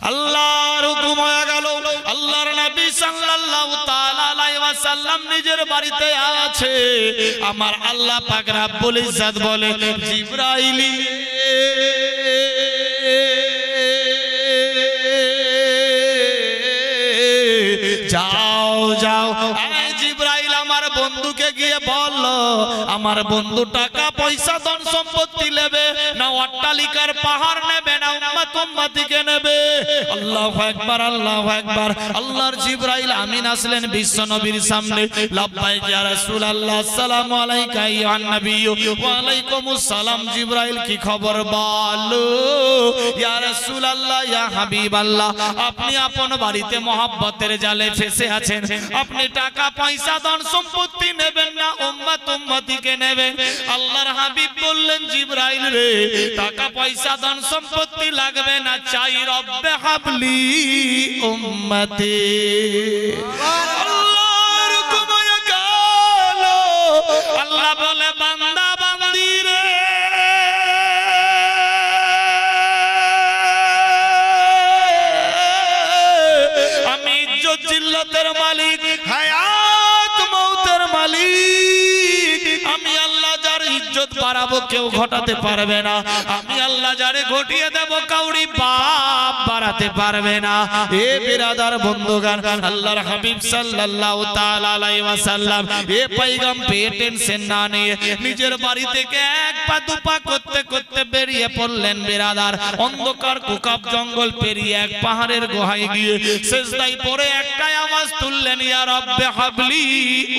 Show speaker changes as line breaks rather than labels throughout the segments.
আল্লাহর হুকুম হয়ে গেল। আল্লাহর নবী সাল্লাল্লাহু তাআলা আলাইহি ওয়াসাল্লাম নিজের বাড়িতে আছে। আমার আল্লাহ পাক রব্বুল ইজ্জত বলে, জিবরাইল যাও যাও, জিবরাইল আমার বন্ধুকে গিয়ে বলল, আমার বন্ধু টাকা পয়সা ধন সম্পত্তি নেবে না অট্টালিকার পাহাড় নেবে না উম্মত উম্মতিকে নেবে। আল্লাহু আকবার, আল্লাহু আকবার। আল্লাহর জিবরাইল আমিন আসলেন বিশ্ব নবীর সামনে। লাব্বাইক ইয়া রাসূলুল্লাহ, আসসালামু আলাইকা ইয়া নবী। ওয়া আলাইকুমুস সালাম। জিবরাইল কি খবর বলো? ইয়া রাসূলুল্লাহ, ইয়া হাবিবাল্লাহ, আপনি আপন বাড়িতে মহব্বতের জালে ফেসে আছেন। আপনি টাকা পয়সা ধন সম্পত্তি নেবেন না উম্মত উম্মতিকে নেবেন। আল্লাহর হাবিব বললেন, জিবরাইল রে, টাকা পয়সা ধন সম্পত্তি লাগবে না, চাই রব্বে হাবলি উম্মতি। আল্লাহর হুকুম হয়ে গেল। আল্লাহ বলে, বান্দা বান্দি রে, আমি ইজ্জত জিল্লতের মালিক, হায়াত মউতের মালিক। আমি আল্লাহ যার ইজ্জত বাড়াবো কেউ ঘটাতে পারবে না। আমি আল্লাহ যারে ঘটিয়ে দেব কাউরি বাপ বাড়াতে পারবে না। এ বিরাদার বন্ধুগণ, আল্লাহর হাবিব সাল্লাল্লাহু তাআলা আলাইহি ওয়াসাল্লাম এ পয়গাম পেয়ে টেনশন না নিয়ে নিজের বাড়ি থেকে এক পা দুপা করতে করতে বেরিয়ে পড়লেন। বিরাদার, অন্ধকার কুকাব জঙ্গল পেরিয়ে এক পাহাড়ের গুহায় গিয়ে সিজদায় পড়ে একটাই আওয়াজ তুললেন, ইয়া রব্বে হাবলি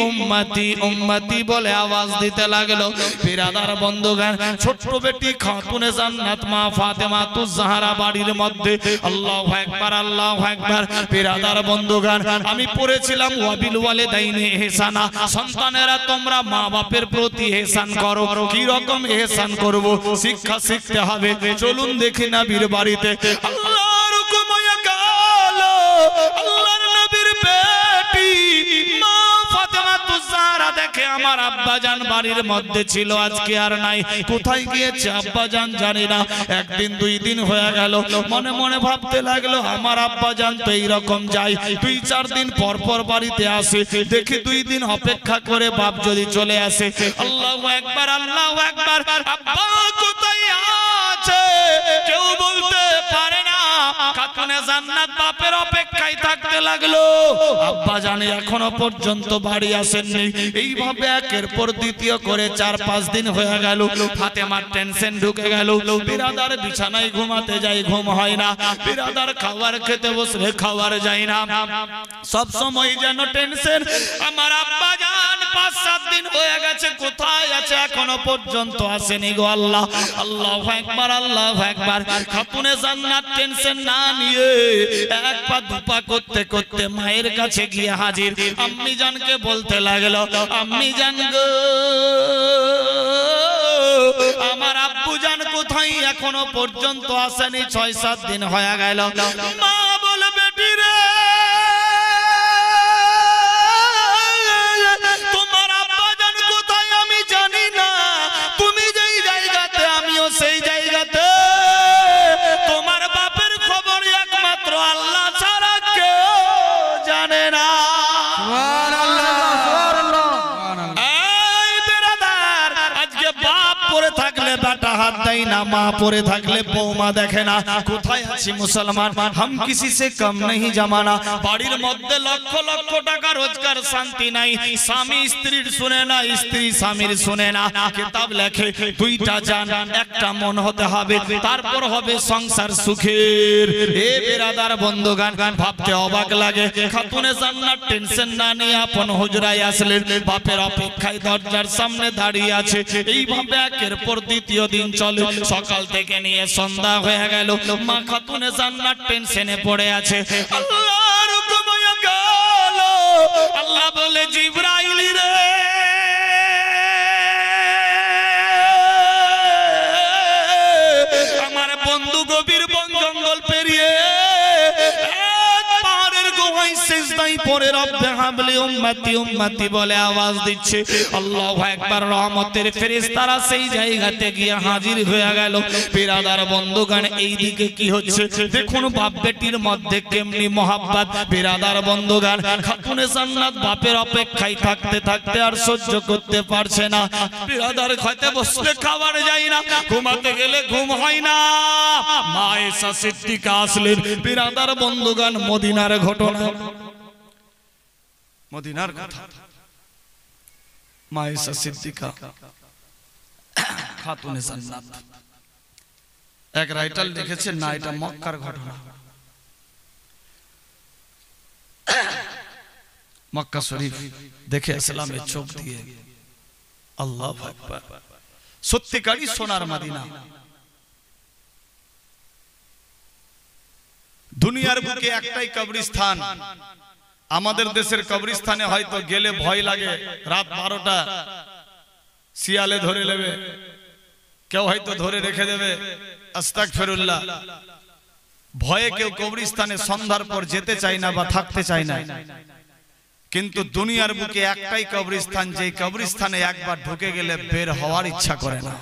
উম্মতি উম্মতি বলে আওয়াজ দিতে লাগলো। বিরাদার বন্ধুগণ, ছোট্ট বেটি খাতুনে জান্নাত মা ফাতেমা তুজ জাহরা বাড়ির মধ্যে। আল্লাহু আকবার, আল্লাহু আকবার। বিরাদার বন্ধুগণ, আমি পড়েছিলাম ওয়াবিল ওয়ালিদাইনি ইহসানা, সন্তানেরা তোমরা মা বাপের প্রতি ইহসান করো। কি রকম ইহসান করব শিক্ষা শিখতে হবে। চলুন দেখি নবীর বাড়িতে। আল্লাহর হুকুম হয়ে গেল। আল্লাহর নবীর বেটি মা ফাতেমা তুজ জাহরা দেখে আমার আব্বাজান বাড়ির মধ্যে ছিল, আজকে আর নাই। কোথায় গিয়েছে আব্বাজান জানি না। একদিন দুই দিন হয়ে গেল। মনে মনে ভাবতে লাগলো, আমার আব্বাজান তো এইরকম যায়, 2-4 দিন পর পর বাড়িতে আসে। দেখি 2 দিন অপেক্ষা করে বাপ যদি চলে আসে। আল্লাহু আকবার, আল্লাহু আকবার। আব্বা কোথায় আছে কেউ বলতে পারে না। খাতুনে জান্নাত বাপের অপেক্ষায় থাকতে লাগলো। আব্বাজান এখনো পর্যন্ত বাড়ি আসেননি। এইভাবে একের পর দ্বিতীয় করে 4-5 দিন হয়ে গেল। ফাতেমার টেনশন ঢুকে গেল। বিরাদার বিছানায় ঘুমাতে যাই, ঘুম হয় না। বিরাদার খাবার খেতে বসলে খাবার যায় না। সব সময় যেন টেনশন। আমার আব্বাজান 5-7 দিন হয়ে গেছে, কোথায় আছে এখনো পর্যন্ত আসেনি গো আল্লাহ। আল্লাহু আকবার, আল্লাহু আকবার। খাতুনে জান্নাত টেনশন না নিয়ে এক পা দুপা করতে করতে মায়ের কাছে গিয়ে হাজির। আম্মি জানকে বলতে লাগলো, আম্মি জান গো, আমার আব্বু জান কোথায় এখনো পর্যন্ত আসেনি, 6-7 দিন হয়ে গেল। মা বলে, বেটি রে, তোমার আব্বা জান কোথায় আমি জানি না। তুমি যেই জায়গাতে আমিও সেই জায়গাতে। তোমার বাপের খবর একমাত্র আল্লাহ ছাড়া কেউ জানে না। সুবহানাল্লাহ, সুবহানাল্লাহ। এই বিরাদার, আজকে বাপ পড়ে থাকলে বেটা হাত দেয় না, মা পড়ে থাকলে বৌমা দেখে না। কোথায় আছি মুসলমান? হাম কিসি সে কম नहीं জামানা। বাড়ির মধ্যে লক্ষ লক্ষ টাকা রোজগার, শান্তি নাই। স্বামী স্ত্রীর শুনে না, স্ত্রী স্বামীর শুনে না। কিতাব লেখে 2টা জান 1টা মন হতে হবে, তারপর হবে সংসার সুখের। এ বিরাদার বন্ধুগান, ভাবতে অবাক লাগে। খাতুনে জান্নাত টেনশন না নিয়ে আপন হুজরায় আসলেন। বাপের অপেক্ষায় দরজার সামনে দাঁড়িয়ে আছে। এইভাবে একের পর দ্বিতীয় দিন চলে। সকাল থেকে নিয়ে সন্ধ্যা হয়ে গেল। মা খাতুনে জান্নাত টেনশনে পড়ে আছে। আল্লাহর হুকুম হয়ে গেল। আল্লাহ বলে, জিবরাইল রে, আমার বন্ধু গভীর বন জঙ্গল পেরিয়ে পাহাড়ের গুহায় সিজদায় সেজদায় পড়ে রব্বে হাবলি উম্মতি উম্মতি বলে আওয়াজ দিচ্ছে। আল্লাহু আকবার। রহমতের ফেরেশতারা সেই জায়গাতে গিয়ে হাজির হয়ে গেল। বিরাদার বন্ধুগণ, এইদিকে কি হচ্ছে দেখুন, বাপ বেটির মধ্যে কেমনি মহাব্বত। বিরাদার বন্ধুগণ, খাতুনে জান্নাত বাপের অপেক্ষায় থাকতে থাকতে আর সহ্য করতে পারছে না। বিরাদার খেতে বসলে খাবার যায় না, ঘুমাতে গেলে ঘুম হয় না। মা আয়েশা সিদ্দিকা আসলেন। বিরাদার বন্ধুগণ, মদিনার ঘটনা, মদিনার কথা। মা আয়েশা সিদ্দিকা খাতুনে জান্নাত। এক রাইটার লিখেছেন না, এটা মক্কার ঘটনা। মক্কা শরীফ দেখে ইসলামের চোখ দিয়ে। আল্লাহু আকবার। সত্যিকারই সোনার মদিনা। দুনিয়ার বুকে একটাই কবরস্থান। আমাদের দেশের কবরস্থানে হয়তো গেলে ভয় লাগে, রাত 12টা শিয়ালে ধরে নেবে, কেউ হয়তো ধরে রেখে দেবে, আস্তাগফিরুল্লাহ। ভয়ে কেউ কবরস্থানে সন্ধ্যার পর যেতে চায় না বা থাকতে চায় না। কিন্তু দুনিয়ার বুকে একটাই কবরস্থান, যে কবরস্থানে একবার ঢুকে গেলে বের হওয়ার ইচ্ছা করে না।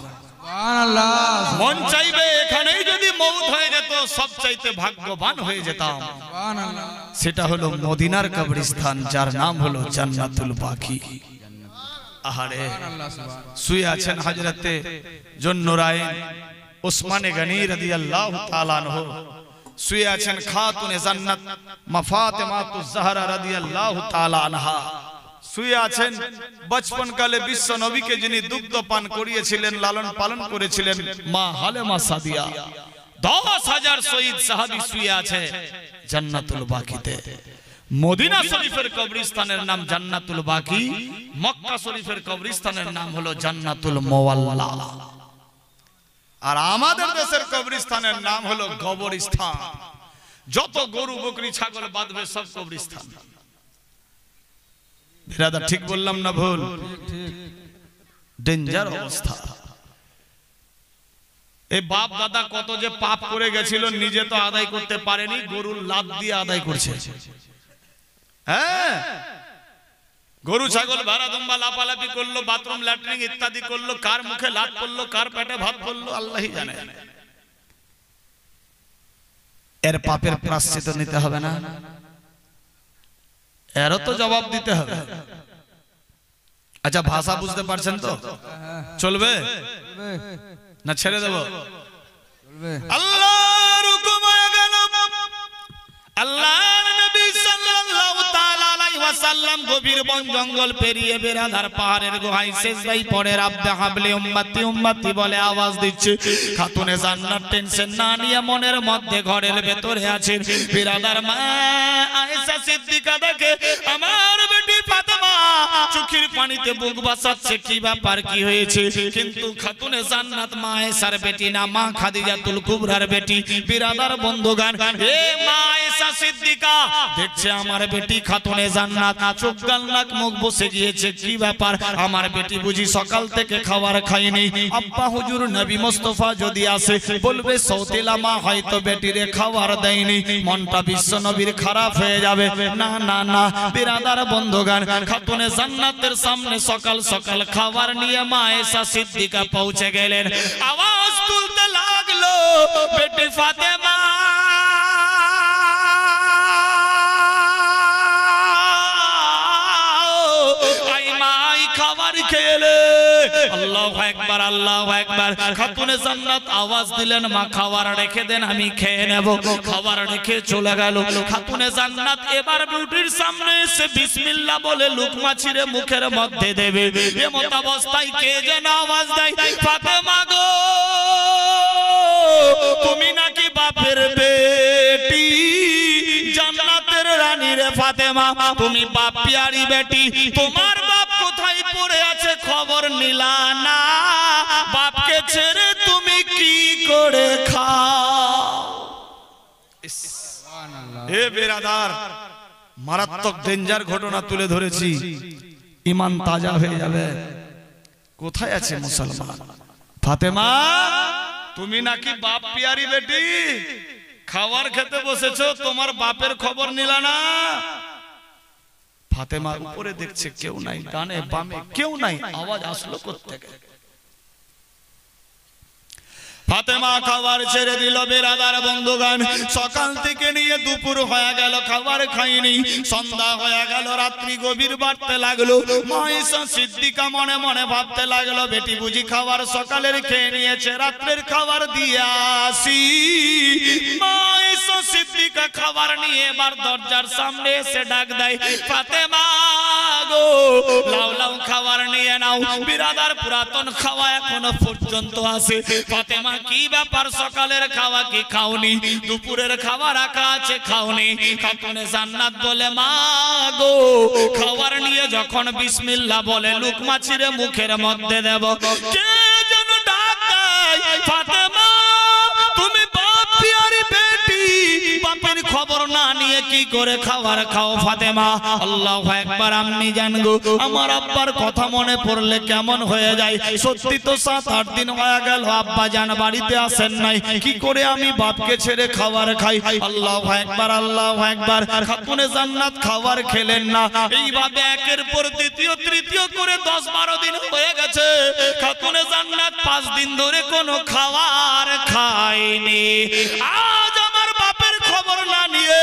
মন চাইবে এখানেই যদি মওত হয়ে যেত সবচাইতে ভাগ্যবান হয়ে যেতাম। সেটা হলো মদিনার কবরস্থান, যার নাম হলো জান্নাতুল বাকি। আহারে, শুয়ে আছেন হযরতে জুন্নুরাইন উসমানে গনি রাদিয়াল্লাহু তাআলা আনহু, শুয়ে আছেন খাতুনে জান্নাত মা ফাতেমাতুজ জাহরা রাদিয়াল্লাহু তাআলা আনহা, শুয়ে আছেন বচপন কালে বিশ্ব নবীকে যিনি দুগ্ধ পান করিয়েছিলেন, লালন পালন করেছিলেন, মা হালেমা সাদিয়া। 10,000 শহীদ সাহাবী শুয়ে আছে জান্নাতুল বাকিতে। মদিনা শরীফের কবরস্থানের নাম জান্নাতুল বাকি, মক্কা শরীফের কবরস্থানের নাম হলো জান্নাতুল মুওয়াল্লা। আর আমাদের দেশের কবরস্থানের নাম হলো কবরস্থান। যত গরু বকরি ছাগল বাঁধবে সব কবরস্থান। বিরাদার ঠিক বললাম না ভুল? ডেঞ্জার অবস্থা। এই বাপ দাদা কত যে পাপ করে গেছিল, নিজে তো আদায় করতে পারেনি, গরুর লাদ দিয়ে আদায় করছে। হ্যাঁ, গরু ছাগল ভাড়া দুম্বা লাপালাপি করলো, বাথরুম ল্যাট্রিন ইত্যাদি করলো, কার মুখে লাত পড়লো, কার পেটে ভাত পড়লো, আল্লাহই জানে। এর পাপের প্রায়শ্চিত্ত নিতে হবে না? এরও তো জবাব দিতে হবে। আচ্ছা, ভাষা বুঝতে পারছেন তো? চলবে না ছেড়ে দেব? আল্লাহর হুকুম হয়ে গেল। আল্লাহর নবী সাল্লাল্লাহু তাআলা আলাইহি ওয়াসাল্লাম গভীর বন জঙ্গল পেরিয়ে বেরাদার পাহাড়ের গুহায় সেজদায় পড়ে রাব্বে হাবলি উম্মতি উম্মতি বলে আওয়াজ দিচ্ছে। খাতুনে জান্নাত টেনশন না নিয়ে মনের মধ্যে ঘরের ভেতরে আছেন। বেরাদার মা আয়েশা সিদ্দিকা দেখে আমার বেটি ফাতেমা চোখের পানিতে বুক বাঁচাচ্ছে, কি ব্যাপার, কি হয়েছে? কিন্তু খাতুনে জান্নাত মা আয়েশার বেটি না, মা খাদিজাতুল কুবরার বেটি। বেরাদার বন্ধুগণ, এ মা আয়েশা সিদ্দিকা দেখছে আমার বেটি খাতুনে জান্নাত, চোখ গাল নাক মুখ বসে গিয়েছে, কি ব্যাপার? আমার বেটি বুঝি সকাল থেকে খাবার খায়নি। আব্বা হুজুর নবী মুস্তাফা যদি আসে বলবে সৌতেলা মা হয়তো বেটিরে খাবার দেয়নি, মনটা বিশ্ব নবীর খারাপ হয়ে যাবে। না না না, বিরাদার বন্ধুগণ, খাতুনে জান্নাতের সামনে সকাল সকাল খাবার নিয়ে মা আয়েশা সিদ্দিকা পৌঁছে গেলেন। আওয়াজ তুলতে লাগলো, বেটি ফাতেমা আল্লাহু আকবার, আল্লাহু আকবার। খাতুনে জান্নাত আওয়াজ দিলেন, মা খাবার রেখে দেন, আমি খেয়ে নেব। খাবার রেখে চলে গেল। খাতুনে জান্নাত এবার বিউটির সামনে এসে বিসমিল্লাহ বলে লুকমা ছিঁড়ে মুখের মধ্যে দেবে। এমত অবস্থায় কে যেন আওয়াজ দেয়, ফাতেমা গো, তুমি নাকি বাপের বেটি, জান্নাতের রানী রে ফাতেমা, তুমি বাপ পিয়ারি বেটি, তোমার বাপ কোথায় পড়ে আছে খবর নিলা না, বাপকে ছেড়ে তুমি কি করে খাও? এ বেরাদার, মারাত্মক ডেঞ্জার ঘটনা তুলে ধরেছি, ঈমান তাজা হয়ে যাবে। কোথায় আছে মুসলমান? ফাতেমা, তুমি নাকি বাপ পিয়ারি বেটি, খাবার খেতে বসেছো, তোমার বাপের খবর নিলা না, ফাতেমা উপরে দেখছে কেউ নাই, ডানে বামে কেউ নাই, আওয়াজ আসলো কোত্থেকে? ফাতেমা খাবার ছেড়ে দিল। বেরাদার বন্ধুগণ, সকাল থেকে নিয়ে দুপুর হয়ে গেল, খাবার খাইনি। সন্ধ্যা হয়ে গেল, রাত্রি গভীর বাড়তে লাগলো। মা ঈসা সিদ্দিকা মনে মনে ভাবতে লাগলো, বেটি বুঝি খাবার সকালের খেয়ে নিয়েছে, রাত্রের খাবার দিয়ে আসি। মা ঈসা সিদ্দিকা খাবার নিয়ে এবার দরজার সামনে এসে ডাক দেয়, ফাতেমা গো, লাউ লাউ খাবার নিয়ে নাও। বিরাদার, পুরাতন খাওয়া এখনো পর্যন্ত আছে। ফাতেমা, কি ব্যাপার, সকালের খাওয়া কি খাওনি? দুপুরের খাবার রাখা আছে, খাওনি? খাতুনে জান্নাত বলে, মা গো, খাবার নিয়ে যখন বিসমিল্লাহ বলে লুকমা ছিঁড়ে মুখের মধ্যে দেব, কে যেন ডাক দেয়, ফাতেমা তুমি বাপ পিয়ারি বেটি, বাপের খবর না নিয়ে কি করে খাবার খাও? ফাতেমা, আল্লাহু আকবার। আমি জানগো, আমার আব্বার কথা মনে পড়লে কেমন হয়ে যায়। সত্যি তো 7-8 দিন হয়ে গেল আব্বা জান বাড়িতে আসেন নাই, কি করে আমি বাপকে ছেড়ে খাবার খাই? আল্লাহু আকবার, আল্লাহু আকবার। খাতুনে জান্নাত খাবার খেলেন না। এইভাবে একের পর দ্বিতীয় তৃতীয় করে 10-12 দিন হয়ে গেছে। খাতুনে জান্নাত 5 দিন ধরে কোনো খাবার খায়নি। আজ আমার বাপের খবর না নিয়ে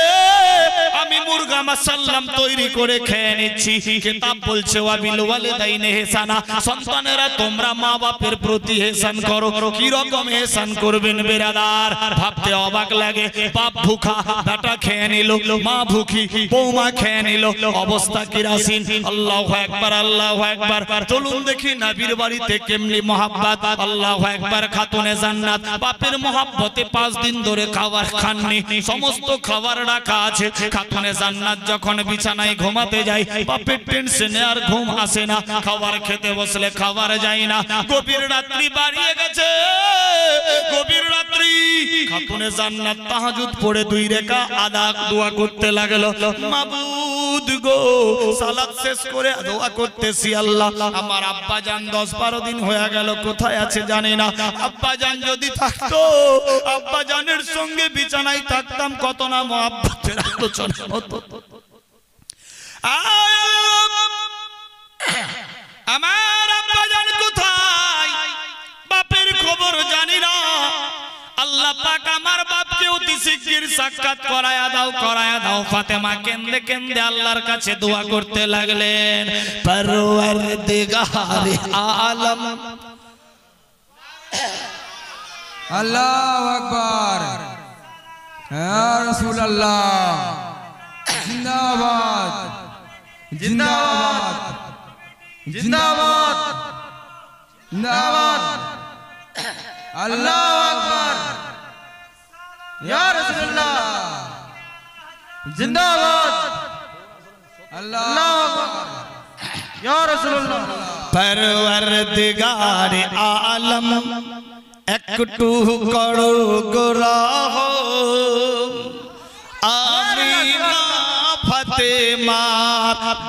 আমি মুরগা মাসাল্লাম তৈরি করে খেয়ে নিচ্ছি। কিতাব বলছে, ওয়াবিল ওয়ালিদাইনি ইহসানা, সন্তানেরা তোমরা মা বাপের প্রতি ইহসান করো। কি রকম ইহসান করবেন বেরাদার? ভাবতে অবাক লাগে। বাপ ভুখা, বেটা খেয়ে নিল, মা ভুখি, বৌমা খেয়ে নিল, অবস্থা কিরাসিন। আল্লাহু আকবার, আল্লাহু আকবার। চলুন দেখি নবীর বাড়িতে কেমনি মহাব্বত। আল্লাহু আকবার। খাতুনে জান্নাত বাপের মহাব্বতে 5 দিন ধরে খাবার খাননি, সমস্ত খাবার রাখা আছে। খাতুনে জান্নাত যখন বিছানায় ঘুমাতে যায়, বাপের টেনশনে আর ঘুম আসে না। খাবার খেতে বসলে খাবার যায় না। গভীর রাত্রি বাড়িয়ে গেছে, গভীর রাত্রি। খাতুনে জান্নাত তাহাজ্জুদ পড়ে 2 রাকাত আদা দোয়া করতে লাগলো, মাবুদ গো, সালাত শেষ করে দোয়া করতেছি, আল্লাহ আমার আব্বা জান 10-12 দিন হয়ে গেল কোথায় আছে জানি না। আব্বা জান যদি থাকতো, আব্বা জানের সঙ্গে বিছানায় থাকতাম, কত না মহব্বতের আলোচনা হতো। আমার আব্বা জান কোথায়, বাপের খবর জানি না। আল্লাহ পাক আমার বাপকে অতি শিগগির সাক্ষাৎ করায়া দাও, করায়া দাও। ফাতেমা কেন্দে কেন্দে আল্লাহর কাছে দোয়া করতে লাগলেন, পরওয়ারদিগারে আলম।
আল্লাহু আকবার, ইয়া রাসূলুল্লাহ, জিন্দাবাদ, জিন্দাবাদ, জিন্দাবাদ, জিন্দাবাদ। আল্লাহু আকবার, ইয়া রাসূলুল্লাহ, জিন্দাবাদ। আল্লাহু আকবার, ইয়া রাসূলুল্লাহ।
পরওয়ারদিগারে আলম একটু করো গোরাহ, আমিনা ফাতেমা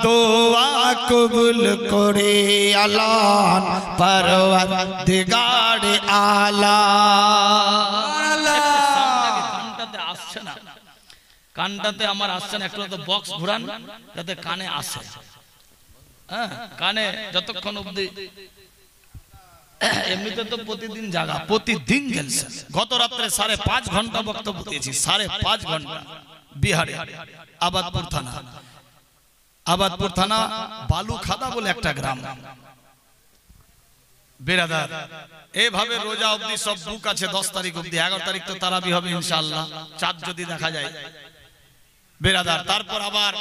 দোয়া কবুল করে আল্লাহ। পরওয়ারদিগারে আলম। কানটাতে আসছে না, কানটাতে আমার আসছে না। একটু তো বক্স ঘুরান যাতে কানে আসে। হ্যাঁ, কানে যতক্ষণ অবধি, এমনিতে তো প্রতিদিন জাগা, প্রতিদিন জলসা। গত রাত্রে 5.5 ঘন্টা বক্তব্য দিয়েছি, 5.5 ঘন্টা। বিহারে আবাদপুর থানা, আবাদপুর থানা বালুখাদা বলে একটা গ্রাম। বেরাদার, এইভাবে রোজা অবধি সব বুক আছে। 10 তারিখ অবধি, 11 তারিখ তো তারাবি হবে ইনশাআল্লাহ, চাঁদ যদি দেখা যায়। বেরাদার, তারপর আবার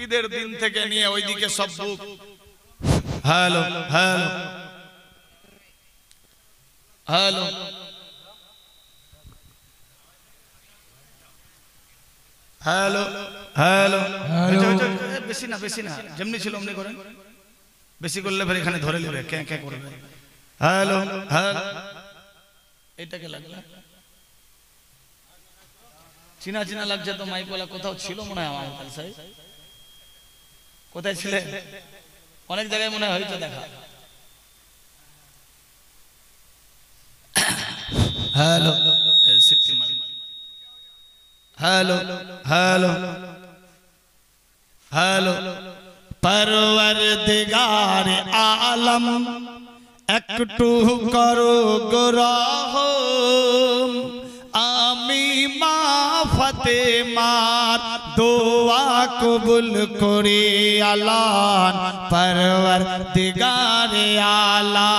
ঈদের দিন থেকে নিয়ে ওইদিকে সব বুক। Hello hello hello, hello hello. বেশি না, বেশি না, যেমনি ছিল অমনি করেন। বেশি করলে ফের এখানে ধরে নেবে, কে কে করবে। হ্যালো হ্যালো, এটাকে লাগবে চিনা চিনা লাগছে তো। মাইকওয়ালা কোথাও ছিল মনে হয় আমার কাছে। কোথায় ছিলে? অনেক জায়গায় মনে হয়তো দেখা। হ্যালো হ্যালো হ্যালো হ্যালো परवरदिगार आलम एकटू करो गुराहम आमी मा फातेमार दुआ कबूल करे आलान परवरदिगार आलम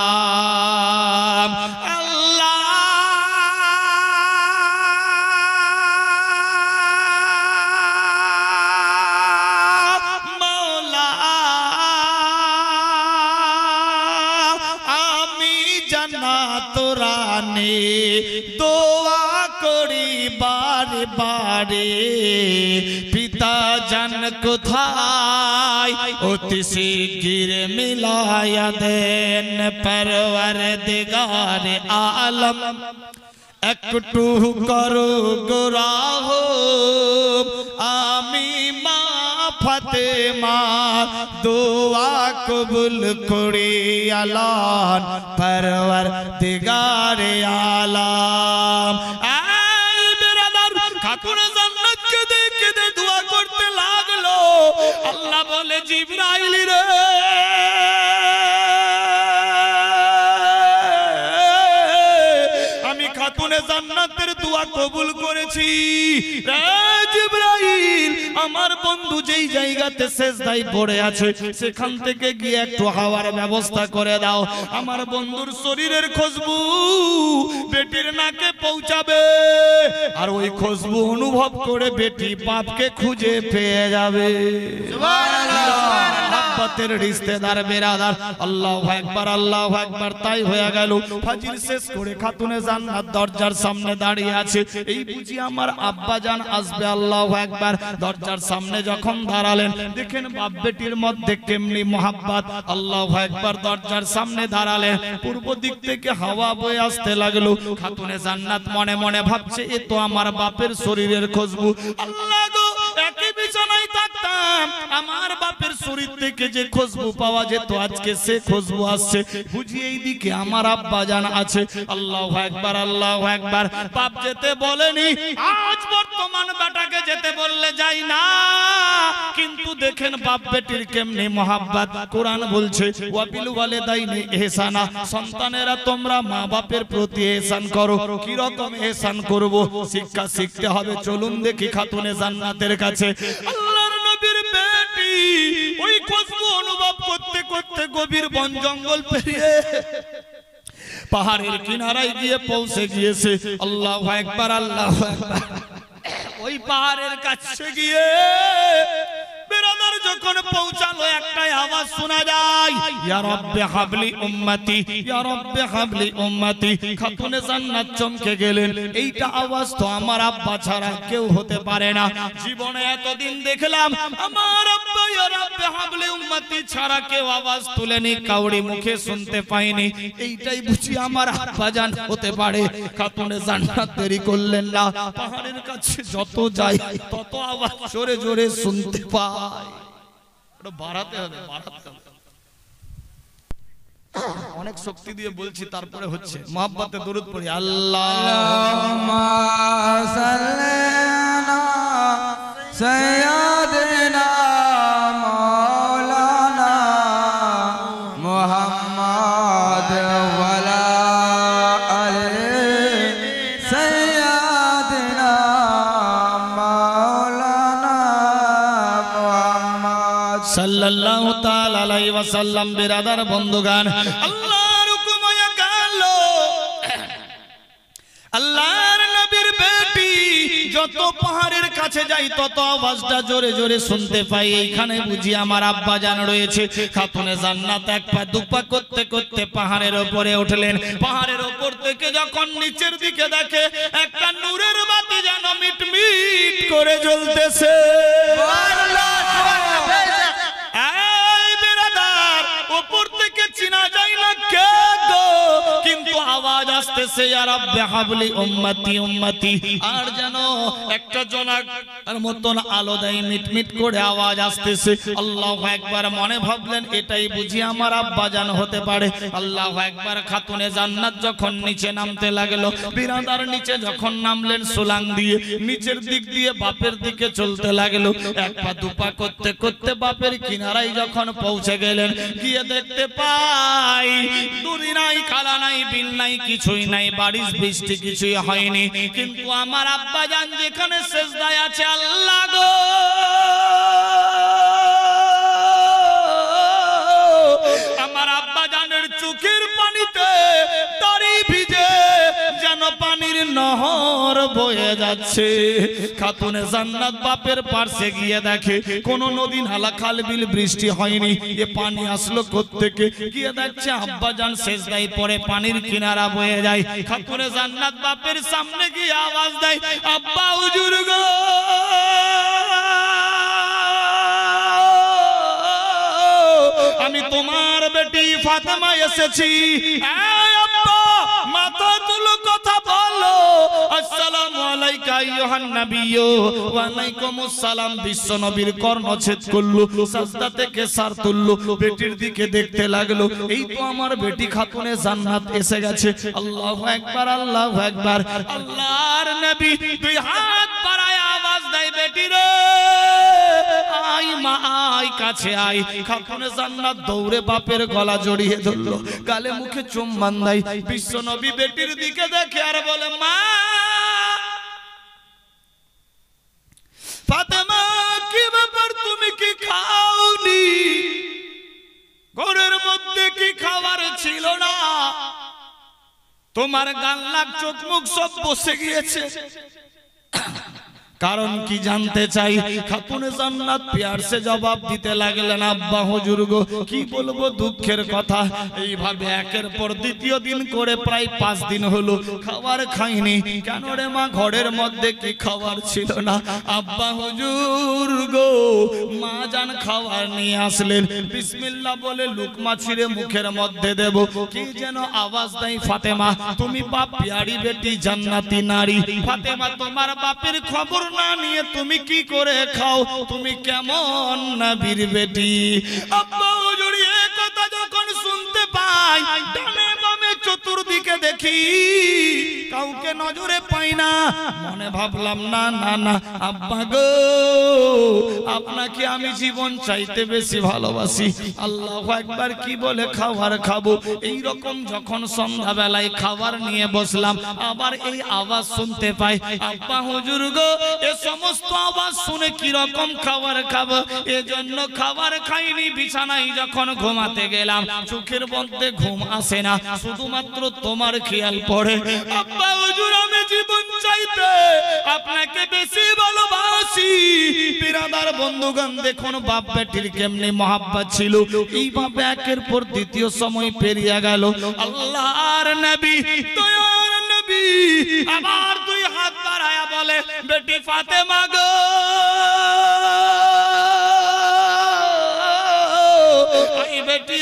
दुआ करी बारे बारे पिता जान कोथाय अति शीघ्र मिलाया देन परवरदिगार आलम एकटू करो गुराहम आमी मा फातेमा दुआ कबूल करे आलान परवरदिगार आलम ऐ बिरादर खातून জান্নাত কে দেখে দোয়া করতে লাগলো আল্লাহ বলে জিবরাইল রে আমি খাতুনে জান্নাতের দোয়া কবুল করেছি রে জিবরাইল আমার বন্ধু যেই জায়গাতে সিজদায় পড়ে আছে সেখান থেকে গিয়ে একটু হাওয়ার ব্যবস্থা করে দাও আমার বন্ধুর শরীরের খুশবু বেটির নাকে পৌঁছাবে আর ওই খুশবু অনুভব করে বেটি বাপকে খুঁজে পেয়ে যাবে সুবহানাল্লাহ মোহাব্বতের রিশতেদার বিরাদার আল্লাহু আকবার তাই হয়ে গেল ফাজির শেষ করে খাতুনে জান্নাত দরজার সামনে দাঁড়িয়ে আছে এই বুঝি আমার আব্বা জান আসবে আল্লাহু আকবার দরজার সামনে যখন দাঁড়ালেন দেখেন বাপ বেটির মধ্যে কেমনি মোহাব্বত আল্লাহু আকবার দরজার সামনে দাঁড়ালেন পূর্ব দিক থেকে হাওয়া বয়ে আসতে লাগলো খাতুনে জান্নাত মনে মনে ভাবছে এ তো আমার বাপের শরীরের খুশবু আল্লাহ গো একই বিছানায় থাকতাম আমার বাপের শরীর থেকে যে খুশবু পাওয়া যেত আজকে সে খুশবু আসছে বুঝি এই দিকে আমার আব্বা জান আছে আল্লাহু আকবার বাপ যেতে বলেনি আজ বর্তমান বেটাকে যেতে বললে যাই না কিন্তু দেখেন বাপ বেটির কেমনে মোহাব্বত কোরআন বলছে ওয়াবিল ওয়ালিদাইনি ইহসানা সন্তানেরা তোমরা মা বাপের প্রতি ইহসান করো কি রকম ইহসান করব শিক্ষা শিখতে হবে চলুন দেখি খাতুনে জান্নাতের কাছে আল্লাহর নবীর বেটি ওই খুশবু অনুভব করতে করতে গভীর বন জঙ্গল পেরিয়ে পাহাড়ের কিনারায় গিয়ে পৌঁছে গিয়েছে আল্লাহু আকবার ওই পাহাড়ের কাছে গিয়ে বিরাদার যখন পৌঁছালো একটাই আওয়াজ শোনা যায় ইয়া রাব্বি হাবলি উম্মতি ইয়া রাব্বি হাবলি উম্মতি খাতুনে জান্নাত চমকে গেলেন এইটা আওয়াজ তো আমার আব্বা ছাড়া কেউ হতে পারে না জীবনে এতদিন দেখলাম আমার আব্বা ইয়া রাব্বি হাবলি উম্মতি ছাড়া কেউ আওয়াজ তুলেনি কাউরি মুখে শুনতে পাইনি এইটাই বুঝি আমার আব্বা জান হতে পারে খাতুনে জান্নাত দেরি করলেন না পাহাড়ের কাছে যত যায় তত আওয়াজ জোরে জোরে শুনতে পায় বাড়াতে হবে অনেক শক্তি দিয়ে বলছি তারপরে হচ্ছে মোহাব্বতে দরুদ পড়ি আল্লাহুম্মা সাল্লি আলা সাইয়্যিদিনা মাওলানা মুহাম্মদ ওয়ালা আলি সাইয়্যিদিনা মাওলানা মুহাম্মদ সাল্লাল্লাহু তাআলা আলাইহি ওয়াসাল্লাম বিরাদার বন্ধুগান আল্লাহর হুকুম হয়ে গেল আল্লাহর নবীর বেটি যত পাহাড়ের কাছে যাই তত আওয়াজটা জোরে জোরে শুনতে পাই এইখানে বুঝি আমার আব্বা জান রয়েছে খাতুনে জান্নাত এক পা দুপা করতে করতে পাহাড়ের উপরে উঠলেন পাহাড়ের উপর থেকে যখন নিচের দিকে দেখে একটা নূরের বাতি যেন মিটমিট করে জ্বলতেছে সুবহানাল্লাহ এই বিরাদার উপর থেকে চিনা যায় না কে গো কিন্তু আওয়াজ আসতেছে ইয়া রাব্বি হাবলি উম্মতি উম্মতি আর যেন একটা জোনাকের মতন আলো দেয়, মিটমিট করে আওয়াজ আসতেছে। আল্লাহু আকবার। মনে ভাবলেন এটাই বুঝি আমার আব্বাজান হতে পারে। আল্লাহু আকবার। খাতুনে জান্নাত যখন নিচে নামতে লাগলো, বিরাদার নিচে যখন নামলেন সুলাং দিয়ে, নিচের দিক দিয়ে বাপের দিকে চলতে লাগলো। এক পা দুপা করতে করতে বাপের কিনারায় যখন পৌঁছে গেলেন, গিয়ে দেখতে পাই দুরি নাই, কালা নাই, বিল নাই, কিছুই নাই, বারিশ বৃষ্টি কিছুই হয়নি। কিন্তু আমার আব্বাজান যেখানে সেজদায় আছে, আল্লাহ গো আমার আব্বাজানের চোখের পানিতে দাড়ি ভিজে যেন পানির নহর বয়ে যাচ্ছে। খাতুনে জান্নাত বাপের পাশে গিয়ে দেখে কোন নদী নালা খাল বিল বৃষ্টি হয়নি, এ পানি আসলো কোত্থেকে? গিয়ে দেখছে আব্বাজান সেজদায় পড়ে পানির কিনারা বয়ে যায়। খাতুনে জান্নাত বাপের সামনে গিয়ে আওয়াজ দেয়, আব্বা হুজুর গো, আমি তোমার বেটি ফাতেমা এসেছি। মাথা তুলো, কথা বলো। আসসালামু আলাইকা আইয়ুহান নাবিয়্যু ওয়া আলাইকুমুস সালাম। বিশ্ব নবীর কর্ণচ্ছেদ করলো, সাজদা থেকে সার তুললো, বেটির দিকে দেখতে লাগলো। এই তো আমার বেটি খাতুনে জান্নাত এসে গেছে। আল্লাহু আকবার, আল্লাহু আকবার। আল্লাহর নবী দুই হাত বাড়ায় আওয়াজ দেয়, বেটি রে আই মা আই, কাছে আই। খাতুনে জান্নাত দৌড়ে বাপের গলা জড়িয়ে ধরলো, গালে মুখে চুম্বন দেয়। বিশ্ব নবী বেটির দিকে দেখে আর বলে, মা ফাতেমা, কি ব্যাপার, তুমি কি খাওনি? ঘরের মধ্যে কি খাবার ছিল না? তোমার গাল নাক চোখ মুখ সব বসে গিয়েছে। কারণ কি জানতে চাই? খাতুনে জান্নাত প্যার সে জবাব দিতে লাগলেন, আব্বা হুজুর গো, কি বলবো দুঃখের কথা। এইভাবে একের পর দ্বিতীয় দিন করে প্রায় 5 দিন হলো খাবার খাইনি। কেন রে মা, ঘরের মধ্যে কি খাবার ছিল না? আব্বা হুজুর গো, মা জান খাবার নিয়ে আসলেন, বিসমিল্লাহ বলে লুকমা ছিঁড়ে মুখের মধ্যে দেব, কি যেন আওয়াজ দেয়, ফাতেমা তুমি বাপ প্যারি বেটি জান্নাতি নারী। ফাতেমা, তোমার বাপের খবর না নিয়ে তুমি কি করে খাও? তুমি কেমন নবীর বেটি? আব্বা হুজুর এই কথা যখন শুনতে পাই, ডানে বামে চতুর্দিকে দেখি, কাউকে নজরে পাই না। মনে ভাবলাম না না না আব্বা গো, আপনাকে আমি জীবন চাইতে বেশি ভালোবাসি। আল্লাহু আকবার। কি বলে খাবার খাবো? এই রকম যখন সন্ধ্যা বেলায় খাবার নিয়ে বসলাম, আবার এই আওয়াজ শুনতে পাই, আব্বা হুজুর গো, এ সমস্ত আওয়াজ শুনে কি রকম খাবার খাবো? এজন্য খাবার খাইনি। বিছানায় যখন ঘুমাতে গেলাম, চোখের মধ্যে ঘুম আসে না, শুধুমাত্র তোমার খেয়াল পড়ে। আব্বা হুজুর, আমি জীবন চাইতে আপনাকে বেশি ভালোবাসি। বিরাদার বন্ধুগণ, দেখুন বাপ বেটির কেমনি মহাব্বত ছিল। এইভাবে একের পর দ্বিতীয় সময় পেরিয়ে গেল। আল্লাহর নবী, দয়ার নবী আবার দুই হাত বাড়ায়া বলে, বেটি ফাতেমা গো, আই বেটি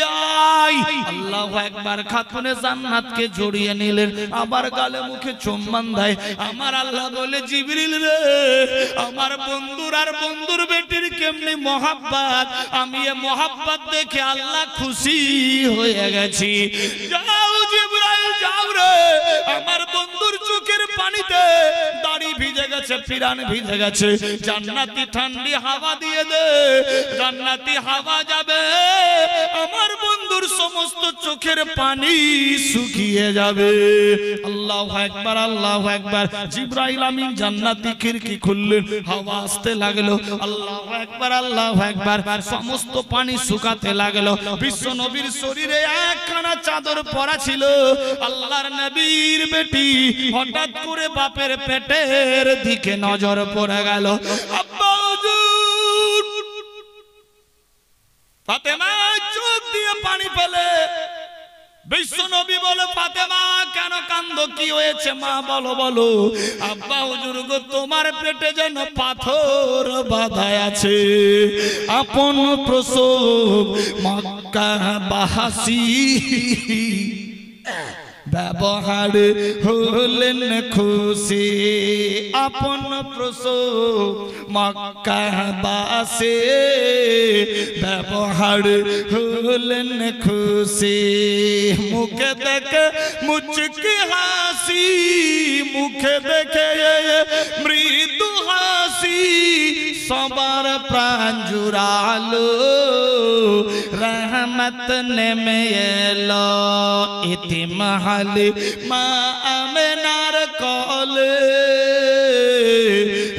আই। আল্লাহু আকবার। খাতুনে জান্নাতকে জড়িয়ে নিলেন, আবার গালে মুখে চুম্বন দেয়। আমার আল্লাহ বলে, জিবরিল রে, আমার বন্ধুর আর বন্ধুর বেটির কেমনি মহাব্বত, আমি এ মহাব্বত দেখে আল্লাহ খুশি হয়ে গেছি। যাও জিবরাইল, যাও রে, আমার বন্ধুর চোখের পানিতে দাড়ি ভিজে গেছে, পিরান ভিজে গেছে, জান্নাতি ঠান্ডি হাওয়া দিয়ে দে। জান্নাতি হাওয়া যাবে, আমার বন্ধুর সমস্ত চোখের পানি শুকিয়ে যাবে। আল্লাহু আকবার, আল্লাহু আকবার। জিবরাইল আমিন জান্নাতি খিড়কি খুললেন, হাওয়া আসতে লাগলো। আল্লাহু আকবার, আল্লাহু আকবার। সমস্ত পানি শুকাতে লাগলো। বিশ্ব নবীর শরীরে একখানা চাদর পরা ছিল। আল্লাহর নবীর বেটি হঠাৎ করে বাপের পেটের দিকে নজর পড়ে গেল। আব্বা হুজুর, ফাতেমা চোখ দিয়ে পানি ফেলে। বিশ্ব নবী বলে, ফাতেমা কেন কান্দো, কি হয়েছে মা, বলো বলো। আব্বা হুজুর গো, তোমার পেটে যেন পাথর বাঁধা আছে। আপন প্রসব মক্কা বাহাসি, ব্যবহার হলেন খুশি আপন প্রসব মক্কাবাসী ব্যবহার হলেন খুশি মুখে দেখে মুচকি হাসি মুখে দেখে মৃদু হাসি সবার প্রাণ জুড়ালো রহমত নেমে এলো ইতিম হালিমা আমিনার কোলে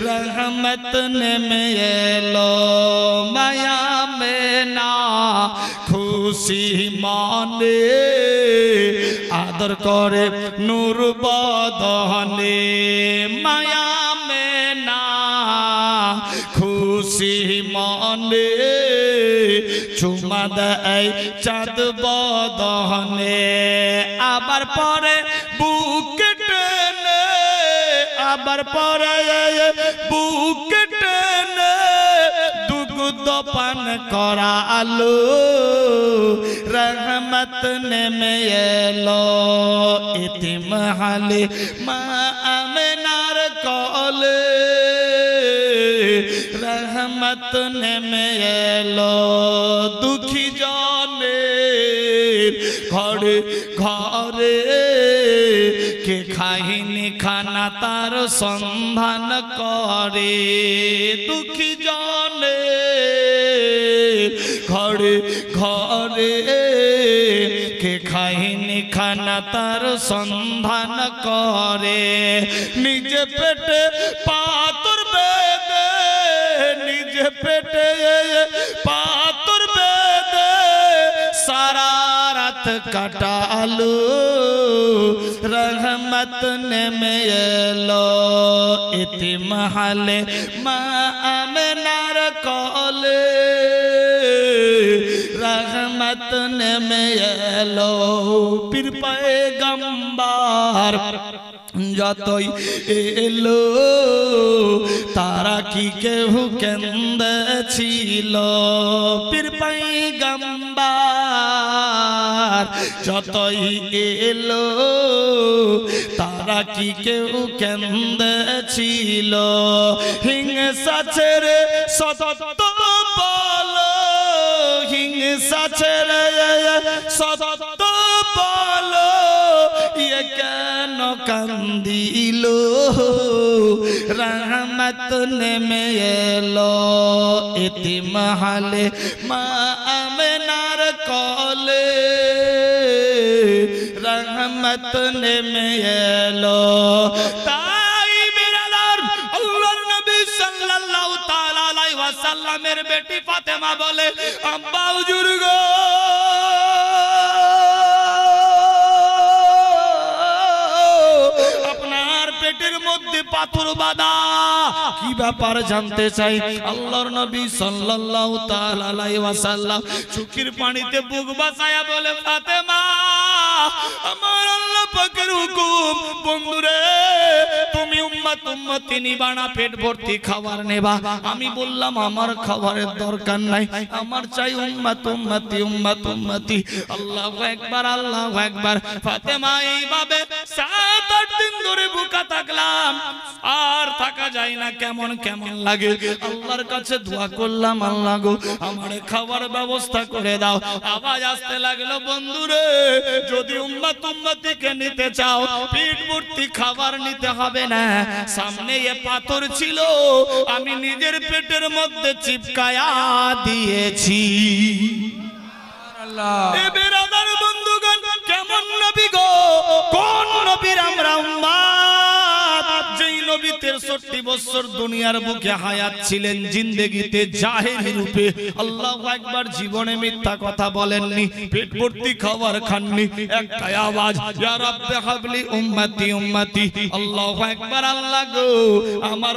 রহমত নেমে এলো মায়া মেনা খুশি মনে আদর করে নূর বদনে মায়া মেনা খুশি মনে চুমা দেয় চাঁদ বদনে আবার পরে বুক টেনে আবার পরে বুক টেনে দুগ্ধ পান করালো রহমত নেমে এলো ইতিম হালিমা আমিনার কোলে রহমত নেমে এলো দুঃখী জনে ঘরে ঘরে কে খাইনি খানা তার সন্ধান করে দুঃখী জনে ঘরে ঘরে কে খাইনি খানা তার সন্ধান করে নিজে পেটে পাথর বেঁধে নিজে পেটে পাথর বেঁধে সারা রাত কাটালো রহমত নেমে এলো ইতিম হালিমা আমিনার কোলে রহমত নেমে এলো পীর পয়গম্বর যতই এলো তারা কি কেউ কেন্দেছিল পীর পয়গম্বর যতই এলো তারা কি কেউ কেন্দেছিল হিংসা ছেড়ে সত্য বলো হিংসা ছেড়ে সত্য বলো ইয়ে কেন কান্দিল রহমত নেমে এলো ইতিম হালিমা আমিনার কোলে রহমত নেমে এলো তাই বিরালার আল্লাহর নবী সাল্লাল্লাহু তাআলা আলাইহি ওয়াসাল্লামের বেটি ফাতেমা বলে আব্বা হুজুর গো পাথর বাঁধা কি ব্যাপার জানতে চাই আল্লাহর নবী সাল্লাল্লাহু তাআলা আলাইহি ওয়াসাল্লাম চোখের পানিতে বুক বাঁচায়া বলে ফাতেমা আমার আল্লাহ পাকের হুকুম বন্ধুরে তুমি উম্মতি নিবা না পেট ভর্তি খাবার নেবা আমি বললাম আমার খাবারের দরকার নাই আমার চাই উম্মতি আল্লাহু আকবার ফাতেমা এইভাবে 7-8 দিন ধরে বুকা থাকলাম আর থাকা যায় না কেমন কেমন লাগে আল্লাহর কাছে দোয়া করলাম আল্লাহ গো আমারে খাবার ব্যবস্থা করে দাও আওয়াজ আসতে লাগলো বন্ধুরে যদি উম্মতিকে নিতে চাও পেট ভর্তি খাবার নিতে হবে না সামনে এ পাথর ছিল আমি নিজের পেটের মধ্যে চিপকায়া দিয়েছি এ বেরাদার বন্ধুগণ কেমন নবী গো কোন নবীর আমরা উম্মত যেই নবী 63 বছর দুনিয়ার বুকে হায়াত ছিলেন জিন্দেগিতে জাহেরি রূপে আল্লাহু আকবার জীবনে মিথ্যা কথা বলেননি পেট ভর্তি খাবার খাননি একটাই আওয়াজ ইয়া রাব্বি হাবলি উম্মতি আল্লাহু আকবার আল্লাহ গো আমার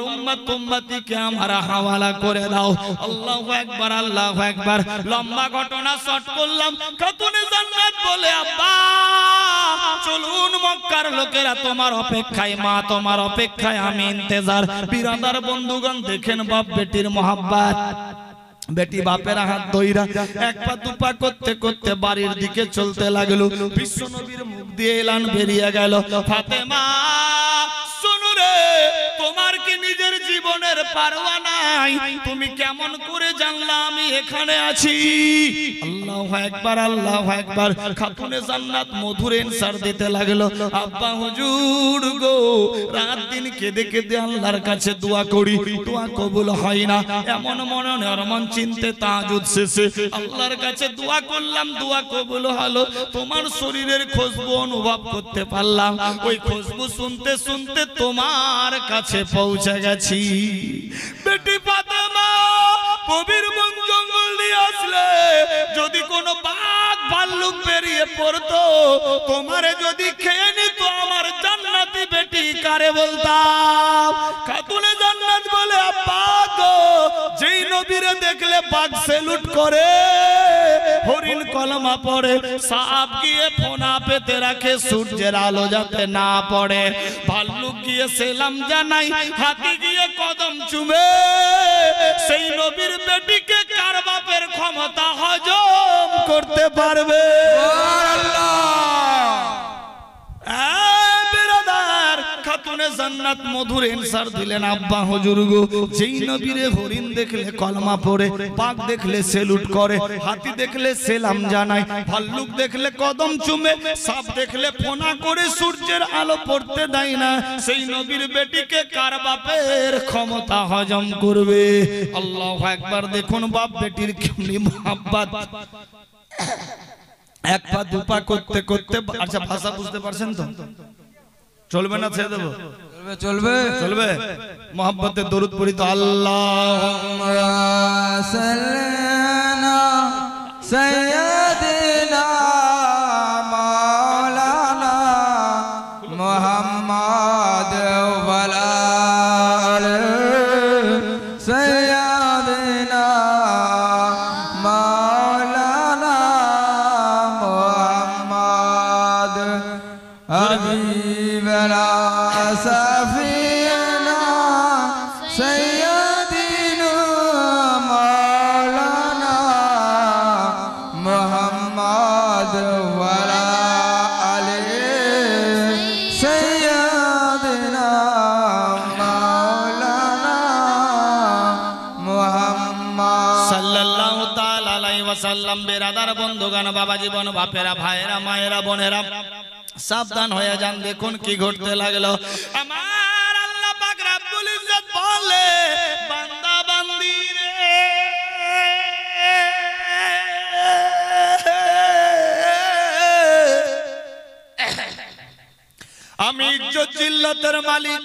উম্মতিকে আমার হাওয়ালা করে দাও আল্লাহু আকবার লম্বা ঘটনা শর্ট করলাম খাতুনে জান্নাত বলে আব্বা চলুন মক্কার লোকেরা তোমার অপেক্ষায় মা তোমার অপেক্ষায় আমি ইন্তজার বিরাদার বন্ধুগণ দেখেন বাপ বেটির মোহাব্বত বেটি বাপের হাত ধইরা এক পা দুপা করতে করতে বাড়ির দিকে চলতে লাগলো বিশ্ব নবীর মুখ দিয়ে এলান বেরিয়ে গেল, ফাতেমা শোনো রে, তোমার কি নিজের জীবনের পারোয়া নাই? তুমি কেমন করে জানলা আমি এখানে আছি? আল্লাহু আকবার, আল্লাহু আকবার। খাতুনে জান্নাত মধুর এনসার দিতে লাগলো, আব্বা হুজুর গো, রাত দিন কেঁদে কেঁদে আল্লাহর কাছে দোয়া করি, দোয়া কবুল হয় না। এমন মনে মন চিনতে তাহাজ্জুদ শেষে আল্লাহর কাছে দোয়া করলাম, দোয়া কবুল হলো। তোমার শরীরের খুশবু অনুভব করতে পারলাম, ওই খুশবু শুনতে শুনতে তোমার কাছে পৌঁছে গেছি। বেটি ফাতেমা, কবির বন জঙ্গল দিয়ে আসলে যদি কোনো বাঘ ভাল্লুক বেরিয়ে পড়তো, তোমারে যদি খেয়ে নিত, আমার জান্নাতি বেটি কারে বলতাম? খাতুনে জান্নাত বলে, আব্বা গো, যেই নবীরে দেখলে বাঘ সেলুট করে, হরিণ কলমা পড়ে, সাপ গিয়ে ফোনা পেতে রাখে সূর্যের আলো যাতে না পড়ে, ভাল্লুক গিয়ে সেলাম জানাই, হাতি গিয়ে কদম চুমে, সেই নবীর বেটিকে কার বাপের ক্ষমতা হজম করতে পারবে? খাতুনে জান্নাত মধুর এনসার দিলেন, আব্বা হুজুর গো, যেই নবীরে হরিণ দেখলে কলমা পড়ে, বাঘ দেখলে সেলুট করে, হাতি দেখলে সেলাম জানায়, ভাল্লুক দেখলে কদম চুমে, সাপ দেখলে ফোনা করে সূর্যের আলো পড়তে দেয় না, সেই নবীর বেটিকে কার বাপের ক্ষমতা হজম করবে? আল্লাহু আকবার। দেখুন বাপ বেটির কেমনি মোহাব্বত। এক পা দুপা করতে করতে, আচ্ছা ভাষা বুঝতে পারছেন তো? চলবে না ছেড়ে দেবো?
চলবে
চলবে। মোহাম্মতের দরুদ পড়ি তো। আল্লাহুম্মা
সাল্লিনা সাইয়্যিদিনা মাওলানা মুহাম্মদ ওয়ালা আলি সাইয়্যিদিনা মাওলানা মুহাম্মদ হাবিবানা সাফিয়ানা সাইয়্যিদিনা মাওলানা মুহাম্মদ ওয়ালা আলি সাইয়্যিদিনা মাওলানা মুহাম্মদ
সাল্লাল্লাহু তাআলা আলাইহি ওয়াসাল্লাম। বেরাদার বন্ধুগণ, বাবা জীবন, বাপেরা, ভাইয়েরা, মায়েরা, বোনেরা, সাবধান হয়ে যান। দেখুন কি ঘটতে লাগলো। আমার আল্লাহ পাক রব্বুল ইজ্জত বলে, বান্দা বান্দি রে, আমি ইজ্জত জিল্লাতের মালিক,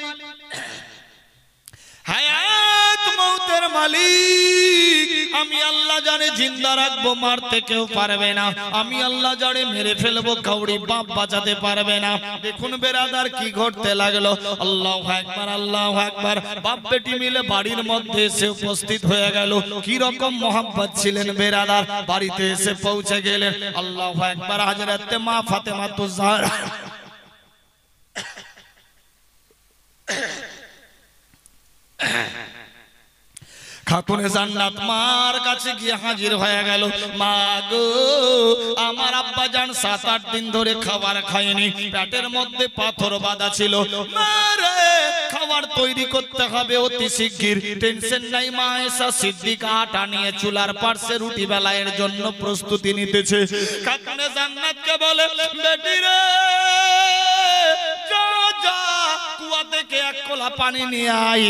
হায়াত মৌতের মালিক, আমি আল্লাহ জানে জিন্দা রাখবো, মারতে কেউ পারবে না, আমি আল্লাহ জানে মেরে ফেলবো, কাউরি বাপ বাঁচাতে পারবে না। দেখুন বেরাদার কি ঘটতে লাগলো। আল্লাহু আকবার, আল্লাহু আকবার। বাপ বেটি মিলে বাড়ির মধ্যে এসে উপস্থিত হয়ে গেল। কি রকম মোহাব্বত ছিলেন বেরাদার, বাড়িতে এসে পৌঁছে গেলেন। আল্লাহু আকবার। হযরত মা ফাতেমাতুজ জাহরা খাতুনে জান্নাত মার কাছে গিয়ে হাজির হয়ে গেল। মা গো, আমার আব্বা জান 7-8 দিন ধরে খাবার খায়নি, পেটের মধ্যে পাথর বাঁধা ছিল। মারে, খাবার তৈরি করতে হবে অতি শিগগির। টেনশন নাই, মা আয়েশা সিদ্দিকা আটা নিয়ে চুলার পাশে রুটি বেলায়ের জন্য প্রস্তুতি নিতেছে। খাতুনে জান্নাতকে বলে, বেটি রে, যা যা, কুয়া থেকে 1 কোলা পানি নিয়ে আয়।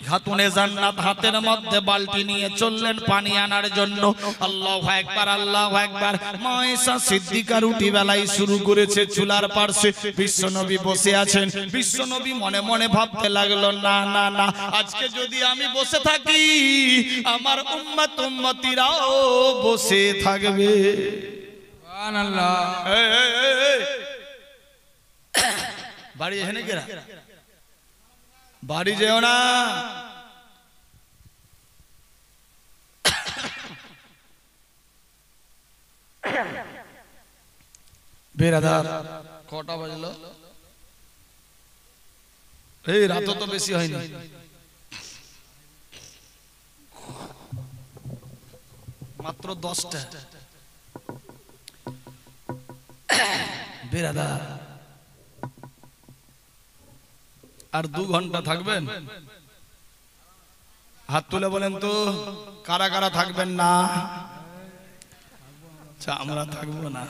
খাতুনে জান্নাত হাতের মধ্যে বালতি নিয়ে চললেন পানি আনার জন্য। আল্লাহু আকবার, আল্লাহু আকবার। মা আয়েশা সিদ্দিকা রুটি বেলাই শুরু করেছে চুলার পাশে। বিশ্বনবী বসে আছেন। বিশ্বনবী মনে মনে ভাবতে লাগলো, না না না, আজকে যদি আমি বসে থাকি, আমার উম্মত উম্মতিরাও বসে থাকবে।
সুবহানাল্লাহ।
বাড়ি এখানে কেরা? বাড়ি যেও না। বেরাদার, কটা বাজলো? এই রাত তো বেশি হয়নি। মাত্র 10টা। বেরাদার আর 2 ঘন্টা থাকবেন? হাত তুলে বলেন তো কারা কারা থাকবেন না? আচ্ছা আমরা থাকবো না।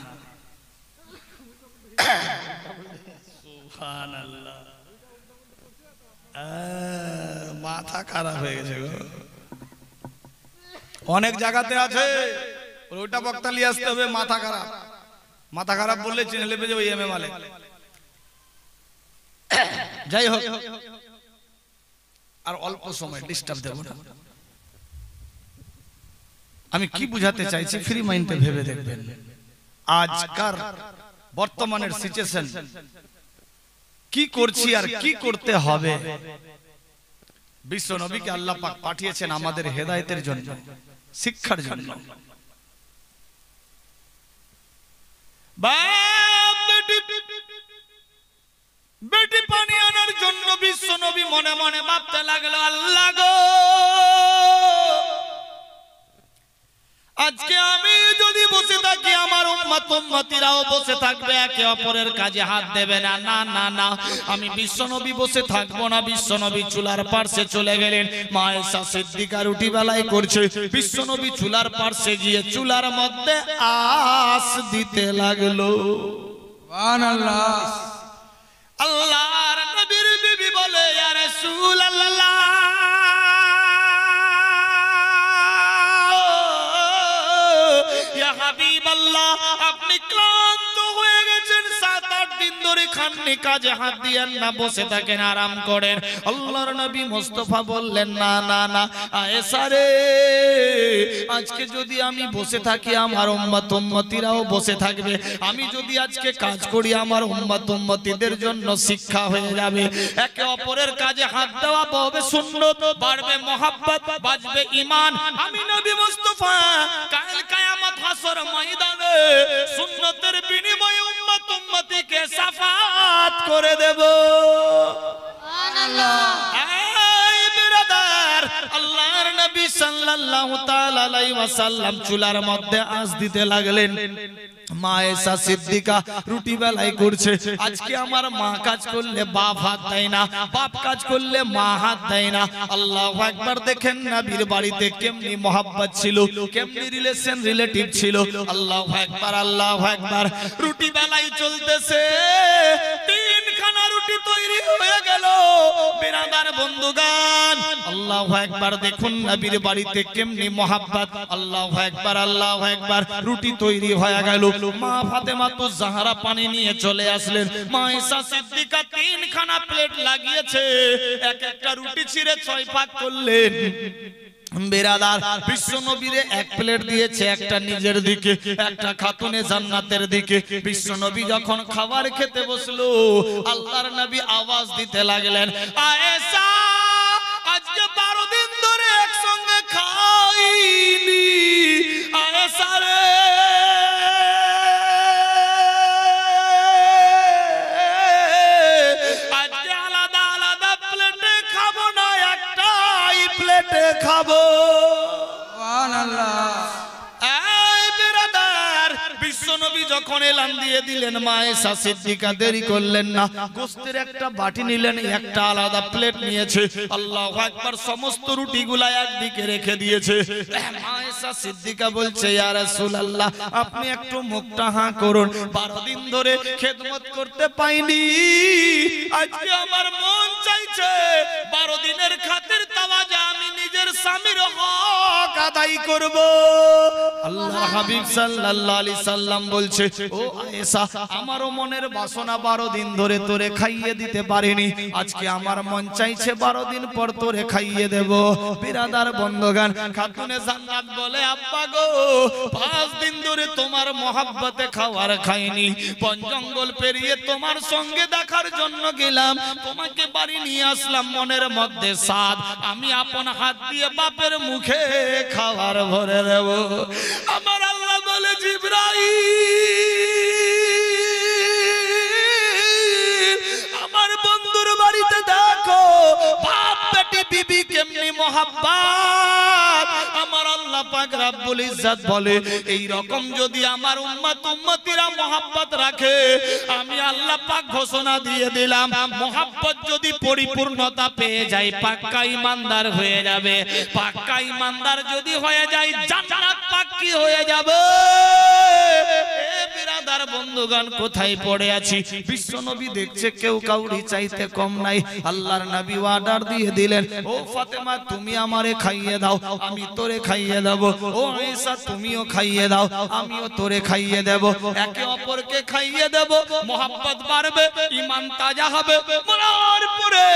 সুবহানাল্লাহ, মাথা খারাপ হয়ে গেছে গো। অনেক জায়গাতে আছে ওইটা বক্তা নিয়ে আসতে হবে মাথা খারাপ। মাথা খারাপ বললে চিনে নেবে যে ওই এমএ মালে। যাই হোক, আর অল্প সময় ডিস্টার্ব দেব না। আমি কি বুঝাতে চাইছি ফ্রি মাইন্ডে ভেবে দেখবেন। আজকার বর্তমানের সিচুয়েশন কি করছি আর কি করতে হবে, বিশ্ব নবীকে আল্লাহ পাক পাঠিয়েছেন আমাদের হেদায়েতের জন্য, শিক্ষার জন্য। বাপ বেটি পানি আনার জন্য বিশ্ব নবী মনে মনে ভাবতে লাগলো, আল্লাহ গো আজকে আমি যদি বসে থাকি আমার উম্মত উম্মতিরাও বসে থাকবে, একে অপরের কাজে হাত দেবে না। না না না, আমি বিশ্বনবী বসে থাকবো না। বিশ্বনবী চুলার পাশে চলে গেলেন। মা আয়েশা সিদ্দিকা রুটি বেলাই করছে, বিশ্বনবী চুলার পাশে গিয়ে চুলার মধ্যে আঁচ দিতে লাগলো।
সুবহানাল্লাহ।
আল্লাহর নবীর বিবি বলে, ইয়া রাসূলুল্লাহ আপনি ক্লান্ত হয়ে গেছেন, 7-8 দিন ধরে খাননি কাজে হাত দিয়েন না, বসে থাকেন, আরাম করেন। আল্লাহর নবী মুস্তাফা বললেন, না না না আয়েশা রে, আজকে যদি আমি বসে থাকি আমার উম্মত উম্মতিরাও বসে থাকবে। আমি যদি আজকে কাজ করি আমার উম্মত উম্মতিদের জন্য শিক্ষা হয়ে যাবে। একে অপরের কাজে হাত দেওয়া হবে সুন্নত, বাড়বে মহব্বত, বাজবে ঈমান। আমি নবী মুস্তাফা কাল কিয়ামত হাসর ময়দানে সুন্নতের বিনিময়ে উম্মত উম্মতিকে শাফাআত করে দেব। সুবহানাল্লাহ। এই বিরাদার, আল্লাহর নবী সাল্লাল্লাহু তাআলা আলাইহি ওয়াসাল্লাম চুলার মধ্যে আঁচ দিতে লাগলেন। মা আয়েশা সিদ্দিকা রুটি বেলাই করছে। আজকে আমার মা কাজ করলে বাপ হাত দেয় না, বাপ কাজ করলে মা হাত দেয় না। আল্লাহু আকবার। দেখেন নবীর বাড়িতে কেমনি মহব্বত ছিল, কেমনি রিলেশন রিলেটিভ ছিল। আল্লাহু আকবার, আল্লাহু আকবার। রুটি বেলাই চলতেছে, 3 খানা রুটি তৈরি হয়ে গেল। বিরাদার বন্ধুগান, আল্লাহু আকবার। দেখুন নবীর বাড়িতে কেমনি মহব্বত। আল্লাহু আকবার, আল্লাহু আকবার। রুটি তৈরি হয়ে গেল। মা ফাতেমা তো জাহরা পানি নিয়ে চলে আসলেন। মা আয়েশা সিদ্দিকা 3 খানা প্লেট লাগিয়েছে, এক একটা রুটি ছিঁড়ে 6 ভাগ করলেন। বিরাদার, বিশ্ব নবীরে 1 প্লেট দিয়েছে, একটা নিজের দিকে, একটা খাতুনে জান্নাতের দিকে। বিশ্ব নবী যখন খাবার খেতে বসলো, আল্লাহর নবী আওয়াজ দিতে লাগলেন, আয়েশা আজকে 12 দিন ধরে একসঙ্গে খাইনি। আয়েশা রে, আজকে আলাদা আলাদা প্লেটে খাবো না, একটাই প্লেটে খাবো।
সুবহানাল্লাহ।
এই বিরাদার, বিশ্বনবী যখন এলান দিয়ে দিলেন, মা আয়েশা সিদ্দিকা দেরি করলেন না, গোশতের একটা বাটি নিলেন, একটা আলাদা প্লেট নিয়েছে। আল্লাহু আকবার। সমস্ত রুটিগুলা একদিকে রেখে দিয়েছে। মা আয়েশা সিদ্দিকা বলছে, ইয়া রাসূলুল্লাহ আপনি একটু মুখটা হাঁ করুন, 12 দিন ধরে খেদমত করতে পাইনি, আজকে আমার মন চাইছে 12 দিনের খাতির তাওয়াজা আমি নিজের স্বামীর হক আদায় করব। আল্লাহর হাবিব সাল্লাল্লাহু আলাইহি সাল্লাম বলছে, ও আয়েশা আমারও মনের বাসনা 12 দিন ধরে তোরে খাইয়ে দিতে পারিনি, আজকে আমার মন চাইছে 12 দিন পর তোরে খাইয়ে দেব। বিরাদার বন্ধুগান, খাতুনে জান্নাত বলে, আব্বা গো 5 দিন ধরে তোমার মহব্বতে খাবার খাইনি, বন জঙ্গল পেরিয়ে তোমার সঙ্গে দেখার জন্য গেলাম, তোমাকে বাড়ি নিয়ে আসলাম, মনের মধ্যে স্বাদ, আমি আপন হাত দিয়ে বাপের মুখে খাবার ভরে দেব। আমার আল্লাহ বলে, জিবরাইল আমার বন্ধুর বাড়িতে দেখো, বাপ বেটা হাড্ডি বিবি কেমনি মোহাব্বত আমার আল্লাহ পাক রব্বুল ইজ্জত বলে এই রকম যদি আমার উম্মতিরা মোহাব্বত রাখে আমি আল্লাহ পাক ঘোষণা দিয়ে দিলাম মোহাব্বত যদি পরিপূর্ণতা পেয়ে যায় পাক্কা ঈমানদার হয়ে যাবে পাক্কা ঈমানদার যদি হয়ে যায় জান্নাত পাক্কি হয়ে যাবে এ বিরাদার বন্ধুগণ কোথায় পড়ে আছি বিশ্বনবী দেখছে কেউ কাউরি চাইতে কম নাই আল্লাহর নবী অর্ডার দিয়ে দিলেন ও ফাতেমা তুমি আমারে খাইয়ে দাও আমি তোরে খাইয়ে দেব ও ঈসা তুমিও খাইয়ে দাও আমিও তোরে খাইয়ে দেব একে অপরকে খাইয়ে দেব মোহাব্বত বাড়বে ঈমান তাজা হবে মরার পরে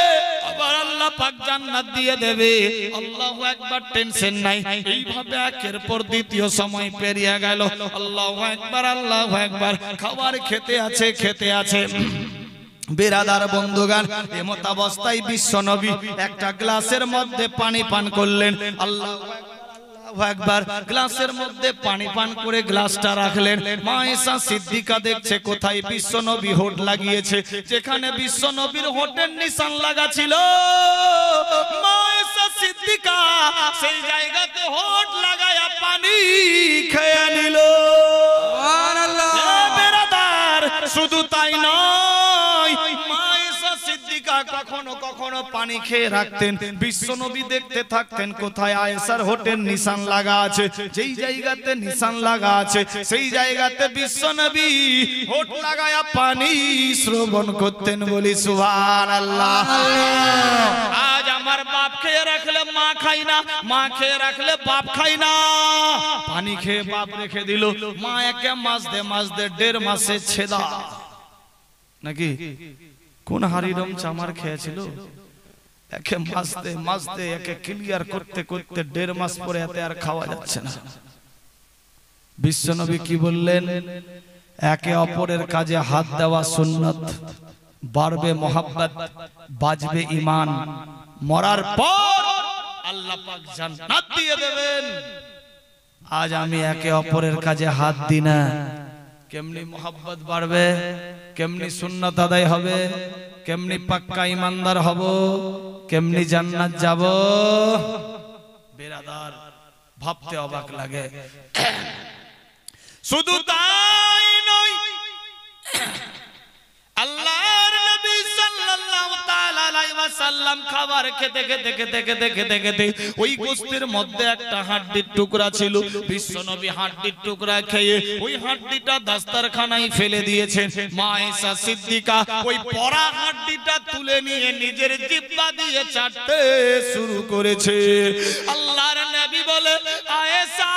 আবার আল্লাহ পাক জান্নাত দিয়ে দেবে আল্লাহু আকবার টেনশন নাই এইভাবে একের পর দ্বিতীয় সময় পেরিয়ে গেল আল্লাহু আকবার খাবার খেতে আছে বিরাদার বন্ধুগণ এমত অবস্থায় বিশ্বনবী একটা গ্লাসের মধ্যে পানি পান করলেন আল্লাহু আকবার গ্লাসের মধ্যে পানি পান করে গ্লাসটা রাখলেন মা ঈসা সিদ্দিকা দেখছে কোথায় বিশ্বনবী হোঁট লাগিয়েছে যেখানে বিশ্বনবীর হোঁটের নিশান লাগা ছিল মা ঈসা সিদ্দিকা সেই জায়গাতে হোঁট লাগায়া পানি খেয়ে নিল সুবহানাল্লাহ বিরাদার শুধু তাই নয় মা ঈসা সিদ্দিকা কখনো কখনো পানি খেয়ে রাখতেন বিশ্বনবী দেখতে থাকতেন কোথায় আয়েশার হোঁটের নিশান লাগা আছে যেই জায়গাতে নিশান লাগা আছে সেই জায়গাতে বিশ্বনবী হোঁট লাগায়া পানি শ্রবণ করতেন বলি সুবহানাল্লাহ আজ আমার বাপ খেয়ে রাখলে মা খাই না মা খেয়ে রাখলে বাপ খাই না পানি খেয়ে বাপ রেখে দিল মা একে মাস দে 1.5 মাসে ছেদা নাকি কোন হারিরম চামার খেয়েছিল একে মাসতে একে ক্লিয়ার করতে করতে 1.5 মাস পরে এতে আর খাওয়া যাচ্ছে না বিশ্বনবী কি বললেন একে অপরের কাজে হাত দেওয়া সুন্নাত বাড়বে মোহাব্বত বাজবে ঈমান মরার পর আল্লাহ পাক জান্নাত দিয়ে দেবেন আজ আমি একে অপরের কাজে হাত দিই না কেমনি মোহাব্বত বাড়বে কেমনি সুন্নাত আদায় হবে কেমনি পাক্কা ঈমানদার হব কেমনি জান্নাত যাব বিরাদার ভাবতে অবাক লাগে শুধু তাই নয় আল্লাহর নবী সাল্লাল্লাহু তাআলা আলাইহি ওয়াসাল্লাম খাবার খেতে ওই গোশতের মধ্যে একটা হাড্ডির টুকরা ছিল বিশ্বনবী হাড্ডির টুকরা খেয়ে ওই হাড্ডিটা দস্তরখানায় ফেলে দিয়েছেন মা ঈসা সিদ্দিকা ওই পড়া হাড্ডিটা তুলে নিয়ে নিজের জিহ্বা দিয়ে চাটতে শুরু করেছে আল্লাহর নবী বলে আয়েশা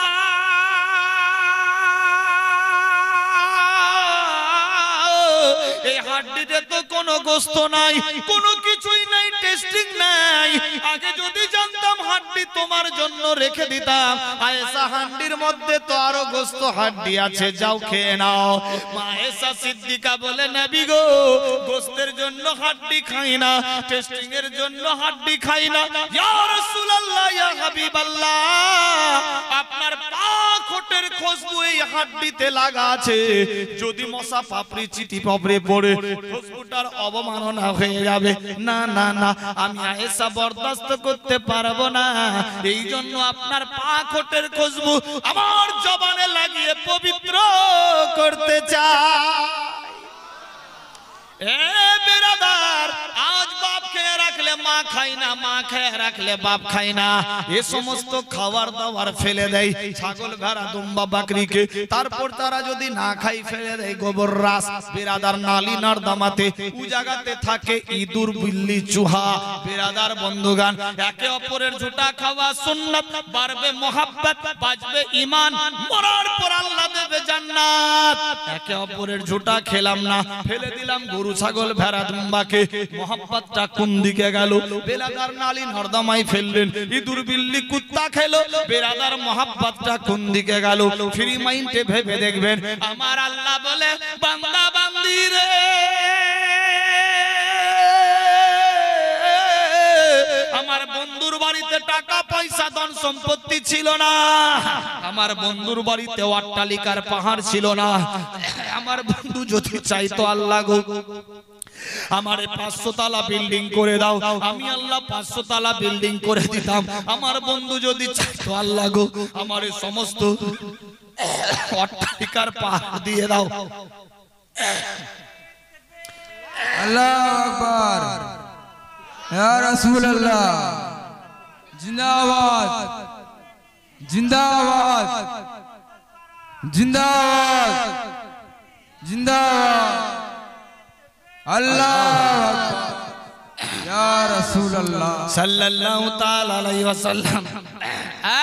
এই হাড্ডিতে তো কোনো গোশত নাই কোনো কিছুই নাই টেস্টিং নাই আগে যদি জানতাম হাড্ডি তোমার জন্য রেখে দিতাম আয়েশা হাড্ডির মধ্যে তো আরো গোশত হাড্ডি আছে যাও খেয়ে নাও মা ঈসা সিদ্দিকা বলে নবী গো গোশতের জন্য হাড্ডি খাই না টেস্টিং এর জন্য হাড্ডি খাই না ইয়া রাসূলুল্লাহ ইয়া হাবিবাল্লাহ আপনার পাক হোটের খুশবু এই হাড্ডিতে লাগা আছে যদি মশা পাপড়ি চিটি পাপড়ে পড়ে খুশবুটার অবমাননা হয়ে যাবে না না না আমি আয়েশা বরদাস্ত করতে পারবো না এই জন্য আপনার পাক হোটের খুশবু আমার জবানে লাগিয়ে পবিত্র করতে চাই এ বিরাদার আজ বাপ খেয়ে রাখলে মা খায় না মা খেয়ে রাখলে বাপ খায় না এই সমস্ত খাবার দাবার ফেলে দেয় ছাগল ভেড়া দুম্বা বাকরিকে তারপর তারা যদি না খাই ফেলে দেয় গোবর রাস বিরাদার নালি নর্দমাতে ওই জায়গাতে থাকে ইঁদুর বিল্লি চুহা বিরাদার বন্ধুগান একে অপরের ঝুটা খাওয়া সুন্নাত বাড়বে মোহাব্বত বাজবে ঈমান মরার পর আল্লাহ দেবে জান্নাত একে অপরের ঝুটা খেলাম না ফেলে দিলাম গরু ছাগল ভেড়া দুম্বাকে মোহাব্বতটা কোন দিকে গেল বেলাদার নালি নর্দমায় ফেললেন ইঁদুর বিল্লি কুত্তা খেলো বেরাদার মোহাব্বতটা কোন দিকে গেল ফ্রি মাইন্ডে ভেবে দেখবেন আমার আল্লাহ বলে বান্দা বান্দি রে আমার বন্ধুর বাড়িতে টাকা পয়সা ধন সম্পত্তি ছিল না আমার বন্ধুর বাড়িতে অট্টালিকার পাহাড় ছিল না আমার বন্ধু যদি চাইতো আল্লাহ গো আমারে 500 তলা বিল্ডিং করে দাও, আমি আল্লাহ 500 তলা বিল্ডিং করে দিতাম। আমার বন্ধু যদি চাইতো আল্লাহ গো আমারে সমস্ত অট্টালিকার পাহাড় দিয়ে দাও।
अल्लाह अकबर या रसूल अल्लाह जिंदाबाद जिंदाबाद जिंदाबाद जिंदाबाद अल्लाह अकबर या रसूल अल्लाह
सल्लल्लाहु ताला अलैहि वसल्लम। ऐ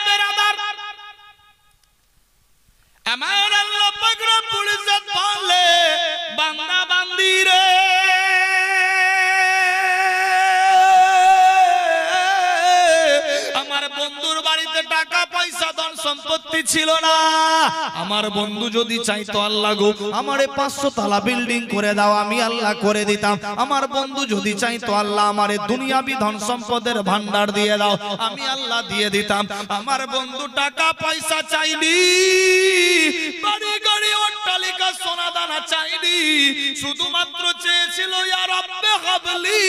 बिरादर, আমার আল্লাহ পাক রব্বুল ইজ্জত বলে বান্দা বান্দি রে, আমার বন্ধুর বাড়িতে টাকা পয়সা ধন সম্পত্তি ছিল না। আমার বন্ধু যদি চাইতো আল্লাহ গো আমারে 500 তলা বিল্ডিং করে দাও, আমি আল্লাহ করে দিতাম। আমার বন্ধু যদি চাইতো আল্লাহ আমারে দুনিয়াবি ধন সম্পদের ভান্ডার দিয়ে দাও, আমি আল্লাহ দিয়ে দিতাম। আমার বন্ধু টাকা পয়সা চাইনি, বাড়ি গাড়ি অট্টালিকা সোনা দানা চাইনি, শুধুমাত্র চেয়েছিল ইয়া রব্বে হাবলি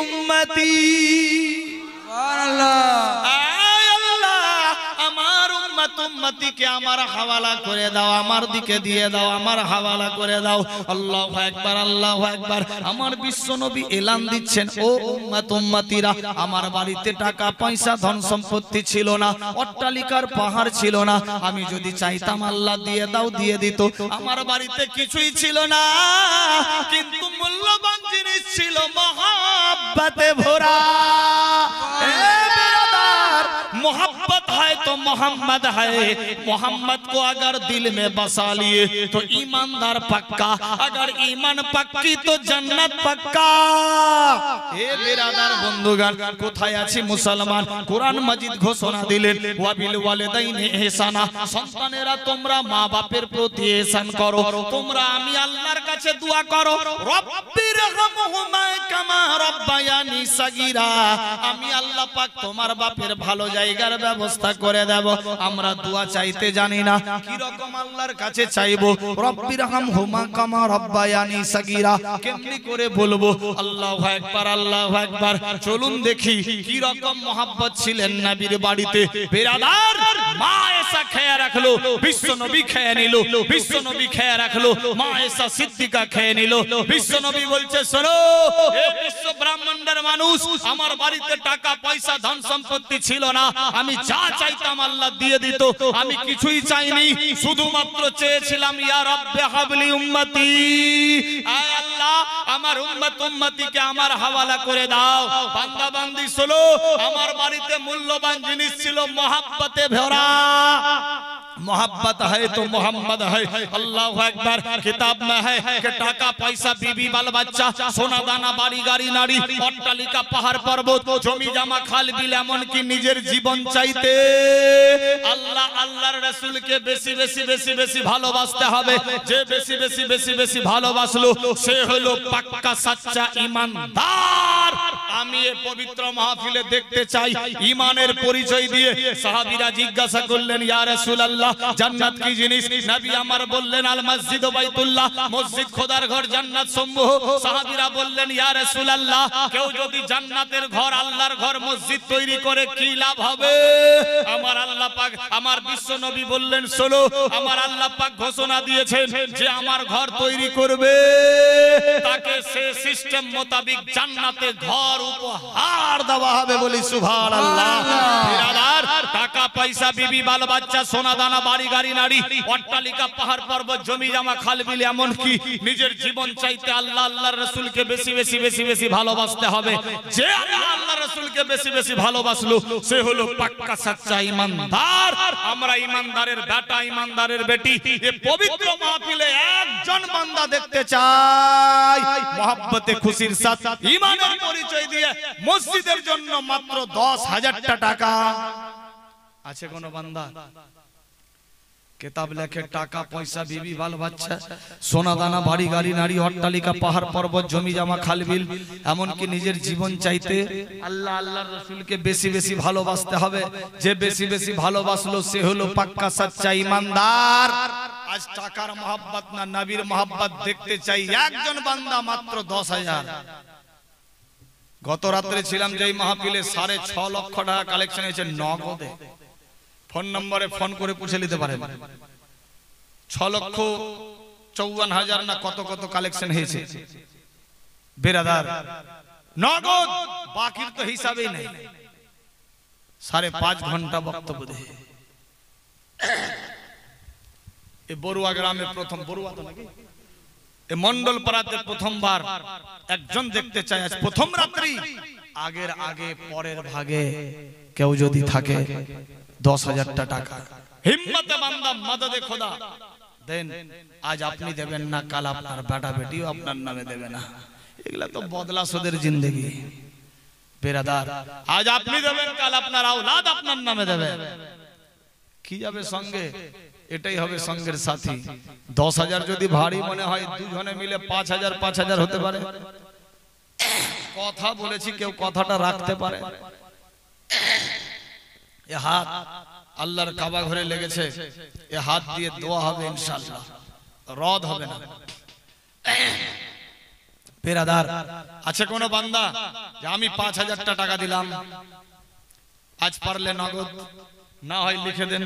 উম্মতি।
सुभान अल्लाह
আয় আল্লাহ আমার উম্মত উম্মতিকে আমার হাওয়ালা করে দাও, আমার দিকে দিয়ে দাও, আমার হাওয়ালা করে দাও। আল্লাহু আকবার আল্লাহু আকবার। আমার বিশ্ব নবী এলান দিচ্ছেন, ও উম্মত উম্মতিরা, আমার বাড়িতে টাকা পয়সা ধন সম্পত্তি ছিল না, অট্টালিকার পাহাড় ছিল না, আমি যদি চাইতাম আল্লাহ দিয়ে দাও দিয়ে দিত। আমার বাড়িতে কিছুই ছিল না, কিন্তু মূল্যবান জিনিস ছিল মহব্বতে ভরা। मोहब्बत है तो मोहम्मद है, मोहम्मद को अगर दिल में बसा लिए तो ईमानदार पक्का, अगर ईमान पक्की तो जन्नत पक्का। ए बिरादर बंधुगण, কোথায় আছি মুসলমান? কোরআন মাজিদ ঘোষণা দিলেন ওয়াবিল ওয়ালিদাইনি ইহসানা, সন্তানেরা তোমরা মা বাপের প্রতি ইহসান করো। তোমরা আমি আল্লাহর কাছে দোয়া করো, রব্বিরহামহুমা কামা রাব্বায়ানি সাগীরা, আমি আল্লাহ পাক তোমার বাপের ভালো জায়গার ব্যবস্থা করে দেব। আমরা দোয়া চাইতে জানি না, কি রকম আল্লাহর কাছে চাইবো? রব্বিরহামহুমা কামা রাব্বায়ানি সাগীরা কেমনি করে বলবো? আল্লাহু আকবার আল্লাহু আকবার। চলুন দেখি কি রকম মোহাব্বত ছিলেন নবীর বাড়িতে। বিরাদার, মা এসা খেয়ে রাখলো, বিশ্ব নবী খেয়ে নিল, বিশ্ব নবী খেয়ে রাখলো, মা এসা সিদ্দিকা খেয়ে নিল। বিশ্ব নবী বলছে, শোনো এ বিশ্ব ব্রাহ্মণের মানুষ, আমার বাড়িতে টাকা পয়সা ধন সম্পত্তি ছিল না, আমি যা চাইতাম আল্লাহ দিয়ে দিত। আমি কিছুই চাইনি, শুধুমাত্র চেয়েছিলাম ইয়া রব্বে হাবলি উম্মতি, আয় আল্লাহ আমার উম্মত উম্মতিকে আমার হাওয়ালা করে দাও। বান্দা বান্দি শোনো, আমার বাড়িতে মূল্যবান জিনিস ছিল मोहब्बते भरा। मोहब्बत है तो मोहम्मद है। अल्लाह अकबर। किताब में है कि टाका पैसा बीबी बाल बच्चा सोना दाना बाड़ी गाड़ी नाड़ी অট্টালিকা পাহাড় পর্বত জমি জামা খাল বিল এমনকি নিজের জীবন চাইতে আল্লাহ আল্লাহর রাসূলকে বেশি বেশি বেশি বেশি ভালোবাসতে হবে। যে বেশি বেশি বেশি বেশি ভালোবাসলো সে হলো পাক্কা সাচ্চা ঈমানদার। আমি এই পবিত্র মাহফিলে দেখতে চাই ঈমানের পরিচয় দিয়ে। সাহাবীরা জিজ্ঞাসা করলেন, ইয়া রাসূলুল্লাহ জান্নাত কি জিনিস? নবী আমার বললেন, আল মসজিদ ও বাইতুল্লাহ, মসজিদ খোদার ঘর, জান্নাত সমূহ। সাহাবীরা বললেন, ইয়া রাসূলুল্লাহ কেউ যদি জান্নাতের ঘর আল্লাহর ঘর মসজিদ তৈরি করে কি লাভ হবে? আমার আল্লাহ পাক আমার বিশ্ব নবী বললেন, শোনো আমার আল্লাহ পাক ঘোষণা দিয়েছেন যে আমার ঘর তৈরি করবে তাকে সে সিস্টেম মোতাবেক জান্নাতে ঘর উপহার দেওয়া হবে। বলি সুবহানাল্লাহ। বিরাদার, টাকা পয়সা বিবি বাল বাচ্চা সোনা দানা বাড়ি গাড়ি নারী অট্টালিকা পাহাড় পর্বত জমি জামা খাল বিল এমনকি নিজের জীবন চাইতে আল্লাহ আল্লাহর রাসূলকে বেশি বেশি বেশি বেশি ভালোবাসতে হবে। যে আল্লাহর রাসূলকে বেশি বেশি ভালোবাসলো সে হলো পাক্কা সাচ্চা ঈমানদার। আমরা ঈমানদারের বেটা ঈমানদারের বেটি এই পবিত্র মাহফিলে একজন বান্দা দেখতে চাই মহব্বতে খুশির সাথে ঈমানের পরিচয় দিয়ে মসজিদের জন্য মাত্র 10,000 টাকা আছে কোন বান্দা? কিতাব লেখে টাকা পয়সা বিবি বাল বাচ্চা সোনা দানা বাড়ি গাড়ি নারী অট্টালিকা পাহাড় পর্বত জমি জামা খাল বিল এমনকি নিজের জীবন চাইতে আল্লাহ আল্লাহর রাসূলকে বেশি বেশি ভালোবাসতে হবে। যে বেশি বেশি ভালোবাসলো সে হলো পাক্কা সাচ্চা ঈমানদার। আজ টাকার মহব্বত না নবীর মহব্বত দেখতে চাই। একজন বান্দা মাত্র 10,000। গত রাত্রে ছিলাম যেই মাহফিলে 6.5 লক্ষ টাকা কালেকশন হয়েছে নগদে। ফোন নম্বরে ফোন করে পুছে নিতে পারেন। 6,54,000 না কত কত কালেকশন হয়েছে বেরাদার, নগদ। বাকির তো হিসাবেই নেই। 5.5 ঘন্টা বক্তব্য দেয়। এ বড়ুয়া গ্রামে প্রথম, বড়ুয়া তো নাকি, এ মন্ডল পাড়াতে প্রথমবার একজন দেখতে চাই। আজ প্রথম রাত্রি, আগের আগে পরের ভাগে কেউ যদি থাকে 10,000 টাকা হিম্মতে বান্দা মদদে খোদা দেন। আজ আপনি দেবেন না, কাল আপনার বেটা বেটিও আপনার নামে দেবে না। এগুলা তো বদলা সুদের জিন্দেগি বেরাদার। আজ আপনি দেবেন, কাল আপনার আওলাদ আপনার নামে দেবে। কি যাবে সঙ্গে? এটাই হবে সঙ্গের সাথী। 10,000 যদি ভারী মনে হয়, দুজনে মিলে 5,000 হতে পারে। কথা বলেছি, কেউ কথাটা রাখতে পারে। এ হাত আল্লাহর কাবা ঘরে লেগেছে, এ হাত দিয়ে দোয়া হবে ইনশাআল্লাহ, রদ হবে না। বেরাদার, আছে কোন বান্দা যে আমি 5,000 টাকা দিলাম, আজ পারলে নগদ, না হয় লিখে দেন।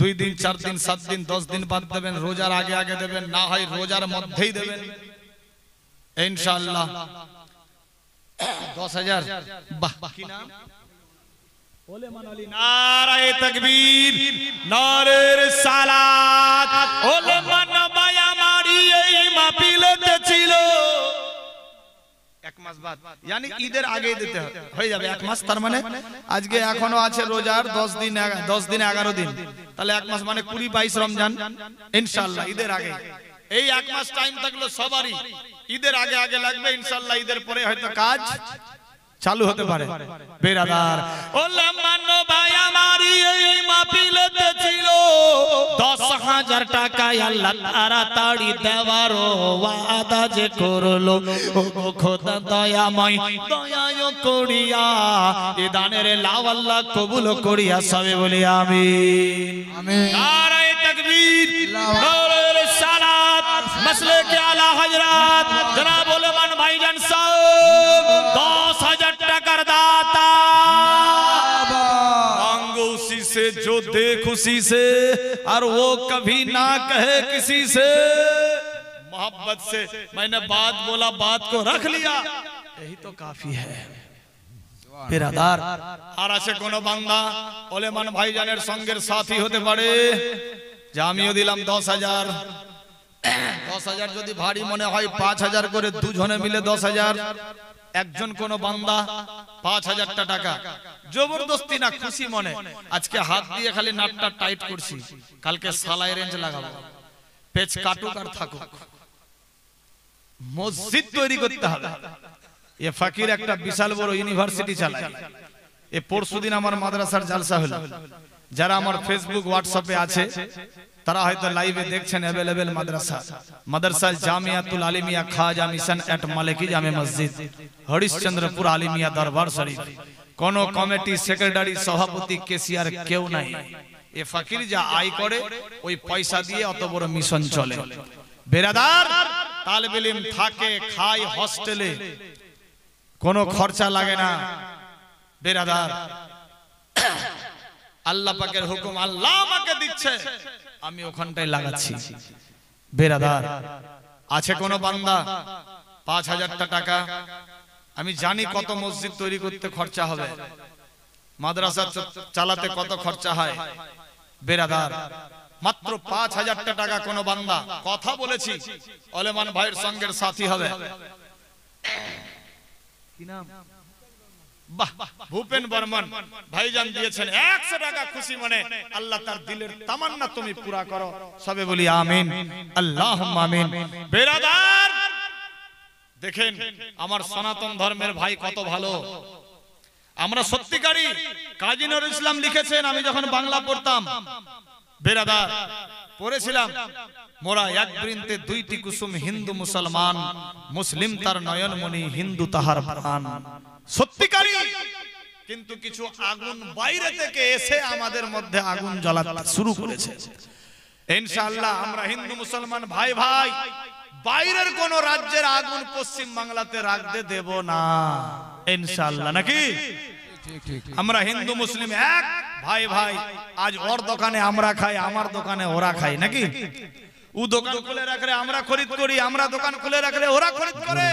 2 দিন 4 দিন 7 দিন 10 দিন বাদ দেবেন, রোজার আগে আগে দেবেন, না হয় রোজার মধ্যেই দেবেন ইনশাআল্লাহ। 10,000 বাহ, কি নাম? ওলেমান আলী। নারায়ে তাকবীর, নারের সালাত। ওলেমান ভাই আমারই এই মাহফিলেতে ছিল 1 মাস বাদ, yani ঈদের আগেই দিতে হয়ে যাবে 1 মাস। তার মানে আজকে এখনো আছে রোজার 10 দিন 11 দিন, তাহলে 1 মাস মানে 20-22 রমজান ইনশাআল্লাহ ঈদের আগে। এই 1 মাস টাইম থাকলো সবারই, ঈদের আগে আগে লাগবে ইনশাআল্লাহ। ঈদের পরে হয়তো কাজ চালু হতে পারে বেরাদার। ওলেমান ভাই আমারই এই মাহফিলেতে ছিল 10,000 টাকা আল্লাহ তাড়াতাড়ি দেওয়ার ওয়াদা যে করলো। ও খোদা দয়াময়, দয়ায় করিয়া এ দানের লাভ আল্লাহ কবুল করিয়া সবে বলি আমিন
আমিন।
নারায়ে তাকবীর, নারের সালাত। মাসলেকে আলা হযরত জনাব ওলেমান ভাইজান সাহেব 10,000 টাকার দাতা। मांगो उसी से जो दे खुशी से, और वो कभी ना कहे किसी से। मोहब्बत से मैंने बात बोला, बात को रख लिया, यही तो काफी है बेरादार। আর আছে কোন বান্দা ওলেমান ভাইজানের সঙ্গের সাথী হতে পারে যে আমিও দিলাম 10,000। 10,000 যদি ভারী মনে হয় 5,000 করে দুজনে মিলে 10,000। একজন কোন বান্দা 5,000 টাকা জবরদস্তি না, খুশি মনে। আজকে হাত দিয়ে খালি নাটটা টাইট করছি, কালকে সালাই রেঞ্জ লাগাবো, পেচ কাটুক আর থাকুক। মসজিদ তৈরি করতে হবে। এ ফকির একটা বিশাল বড় ইউনিভার্সিটি চালায়। এ পরশুদিন আমার মাদ্রাসার জালসা হলো। যারা আমার ফেসবুক হোয়াটসঅ্যাপে আছে তারা হয়তো লাইভে দেখছেন। अवेलेबल মাদ্রাসা জামিয়াতুল আলিমিয়া খাজা মিশন এট মালিকি জামে মসজিদ, হরিশ্চন্দ্রপুর আলিমিয়া দরবার শরীফ। কোন কমিটি, সেক্রেটারি, সভাপতি, কেসিয়ার কেউ নাই। এ ফকির যা আয় করে ওই পয়সা দিয়ে অত বড় মিশন চলে বেরাদার। তালেবে ইলম থাকে, খায় হস্টেলে, কোনো খরচা লাগে না বেরাদার। আল্লাহ পাকের হুকুম, আল্লাহ আমাকে দিচ্ছে, আমি ওখানটায় লাগাচ্ছি বেরাদার। আছে কোন বান্দা 5,000 টাকা? আমি জানি কত মসজিদ তৈরি করতে খরচা হবে, মাদ্রাসা চালাতে কত খরচা হয় বেরাদার। মাত্র 5,000 টাকা কোন বান্দা, কথা বলেছি, ওলেমান ভাইয়ের সঙ্গের সাথী হবে। কি নাম? ভূপেন বর্মন ভাইজান দিয়েছেন 100 টাকা, খুশি মনে। আল্লাহ তার দিলের তামান্না তুমি পুরা করো, সবে বলি আমিন, আল্লাহুম্মা আমিন বেরাদার। দেখেন আমার সনাতন ধর্মের ভাই কত ভালো। আমরা সত্যিকারী। কাজী নজরুল ইসলাম লিখেছেন, আমি যখন বাংলা পড়তাম বেরাদার পড়েছিলাম, মোরা এক বৃন্তে 2টি কুসুম, হিন্দু মুসলমান, মুসলিম তার নয়নমণি, হিন্দু তাহার প্রাণ। সত্যিকারী। কিন্তু কিছু আগুন বাইরে থেকে এসে আমাদের মধ্যে আগুন জ্বালাতে শুরু করেছে। ইনশাআল্লাহ আমরা হিন্দু মুসলমান ভাই ভাই বাইরের কোন রাজ্যের আগুন পশ্চিম বাংলাতে রাখতে দেব না ইনশাআল্লাহ, নাকি? আমরা হিন্দু মুসলিম এক ভাই ভাই। আজ ওর দোকানে আমরা খাই, আমার দোকানে ওরা খায়, নাকি? ও দোকান খুলে রাখলে আমরা খরিদ করি, আমরা দোকান খুলে রাখলে ওরা খরিদ করে।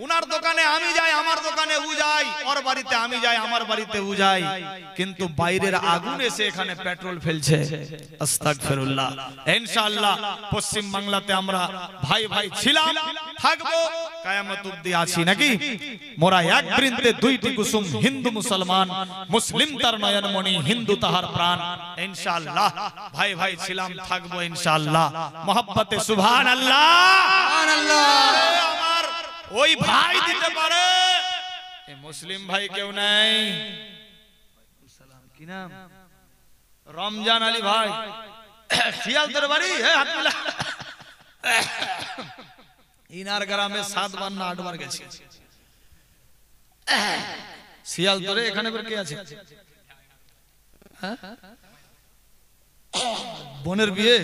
উনার দোকানে আমি যাই, আমার দোকানে ও যাই, ওর বাড়িতে আমি যাই, আমার বাড়িতে ও যাই, কিন্তু বাইরের আগুন এসে এখানে পেট্রোল ফেলছে। আস্তাগফিরুল্লাহ। ইনশাআল্লাহ পশ্চিম বাংলাতে আমরা ভাই ভাই ছিলাম, থাকবো, কিয়ামত অবধি আছি, নাকি? মোরা এক বৃন্তে দুইটি কুসুম, হিন্দু মুসলমান, মুসলিম তার নয়নমণি, হিন্দু তাহার প্রাণ। ইনশাআল্লাহ ভাই ভাই ছিলাম, থাকবো ইনশাআল্লাহ। মহব্বতে সুবহানাল্লাহ। আমার ওই ভাই দিতে পারে, এই মুসলিম ভাই কেউ নাই। কি নাম? রমজান আলী ভাই, শিয়ালদহের বাড়ি। ইনার গ্রামে 7 বার না 8 বার গেছি। শিয়ালদহে এখানে কে আছে? বোনের বিয়ে।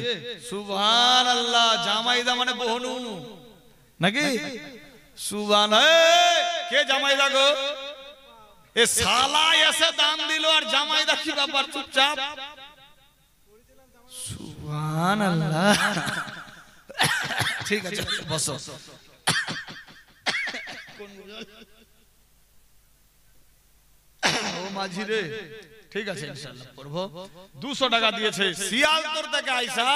সুবহানাল্লাহ। জামাইদা মানে বহনু, নাকি? সুবহান। কে জামাইদা গো? এ শালা এসে দাম দিল, আর জামাইদা কি ব্যাপার? চুপচাপ। সুবহানাল্লাহ। ঠিক আছে, বসো। ও মাঝি রে, ঠিক আছে ইনশাআল্লাহ করব। 200 টাকা দিয়েছে শিয়ালদহ থেকে আইসা।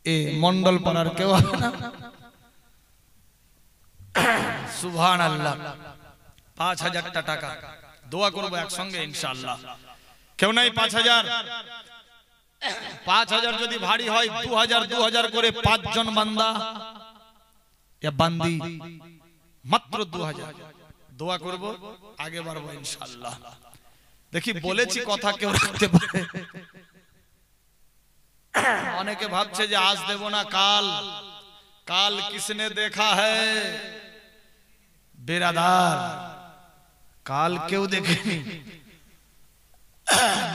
এ মন্ডল পাড়ার কেউ আছে না? সুবহানাল্লাহ। 5000 টাকা দোয়া করব একসঙ্গে ইনশাআল্লাহ। কেউ নাই 5000? 5000 যদি ভারী হয় 2000 করে 5 জন বান্দা या বান্দি, মাত্র 2000 দোয়া করব, আগে বাড়বো ইনশাআল্লাহ। দেখি বলেছি কথা কেউ রাখতে পারে। অনেকে ভাবছে যে আজ দেব না, কাল। কাল কিসনে দেখা है বেরাদার? কাল কেউ দেখেনি।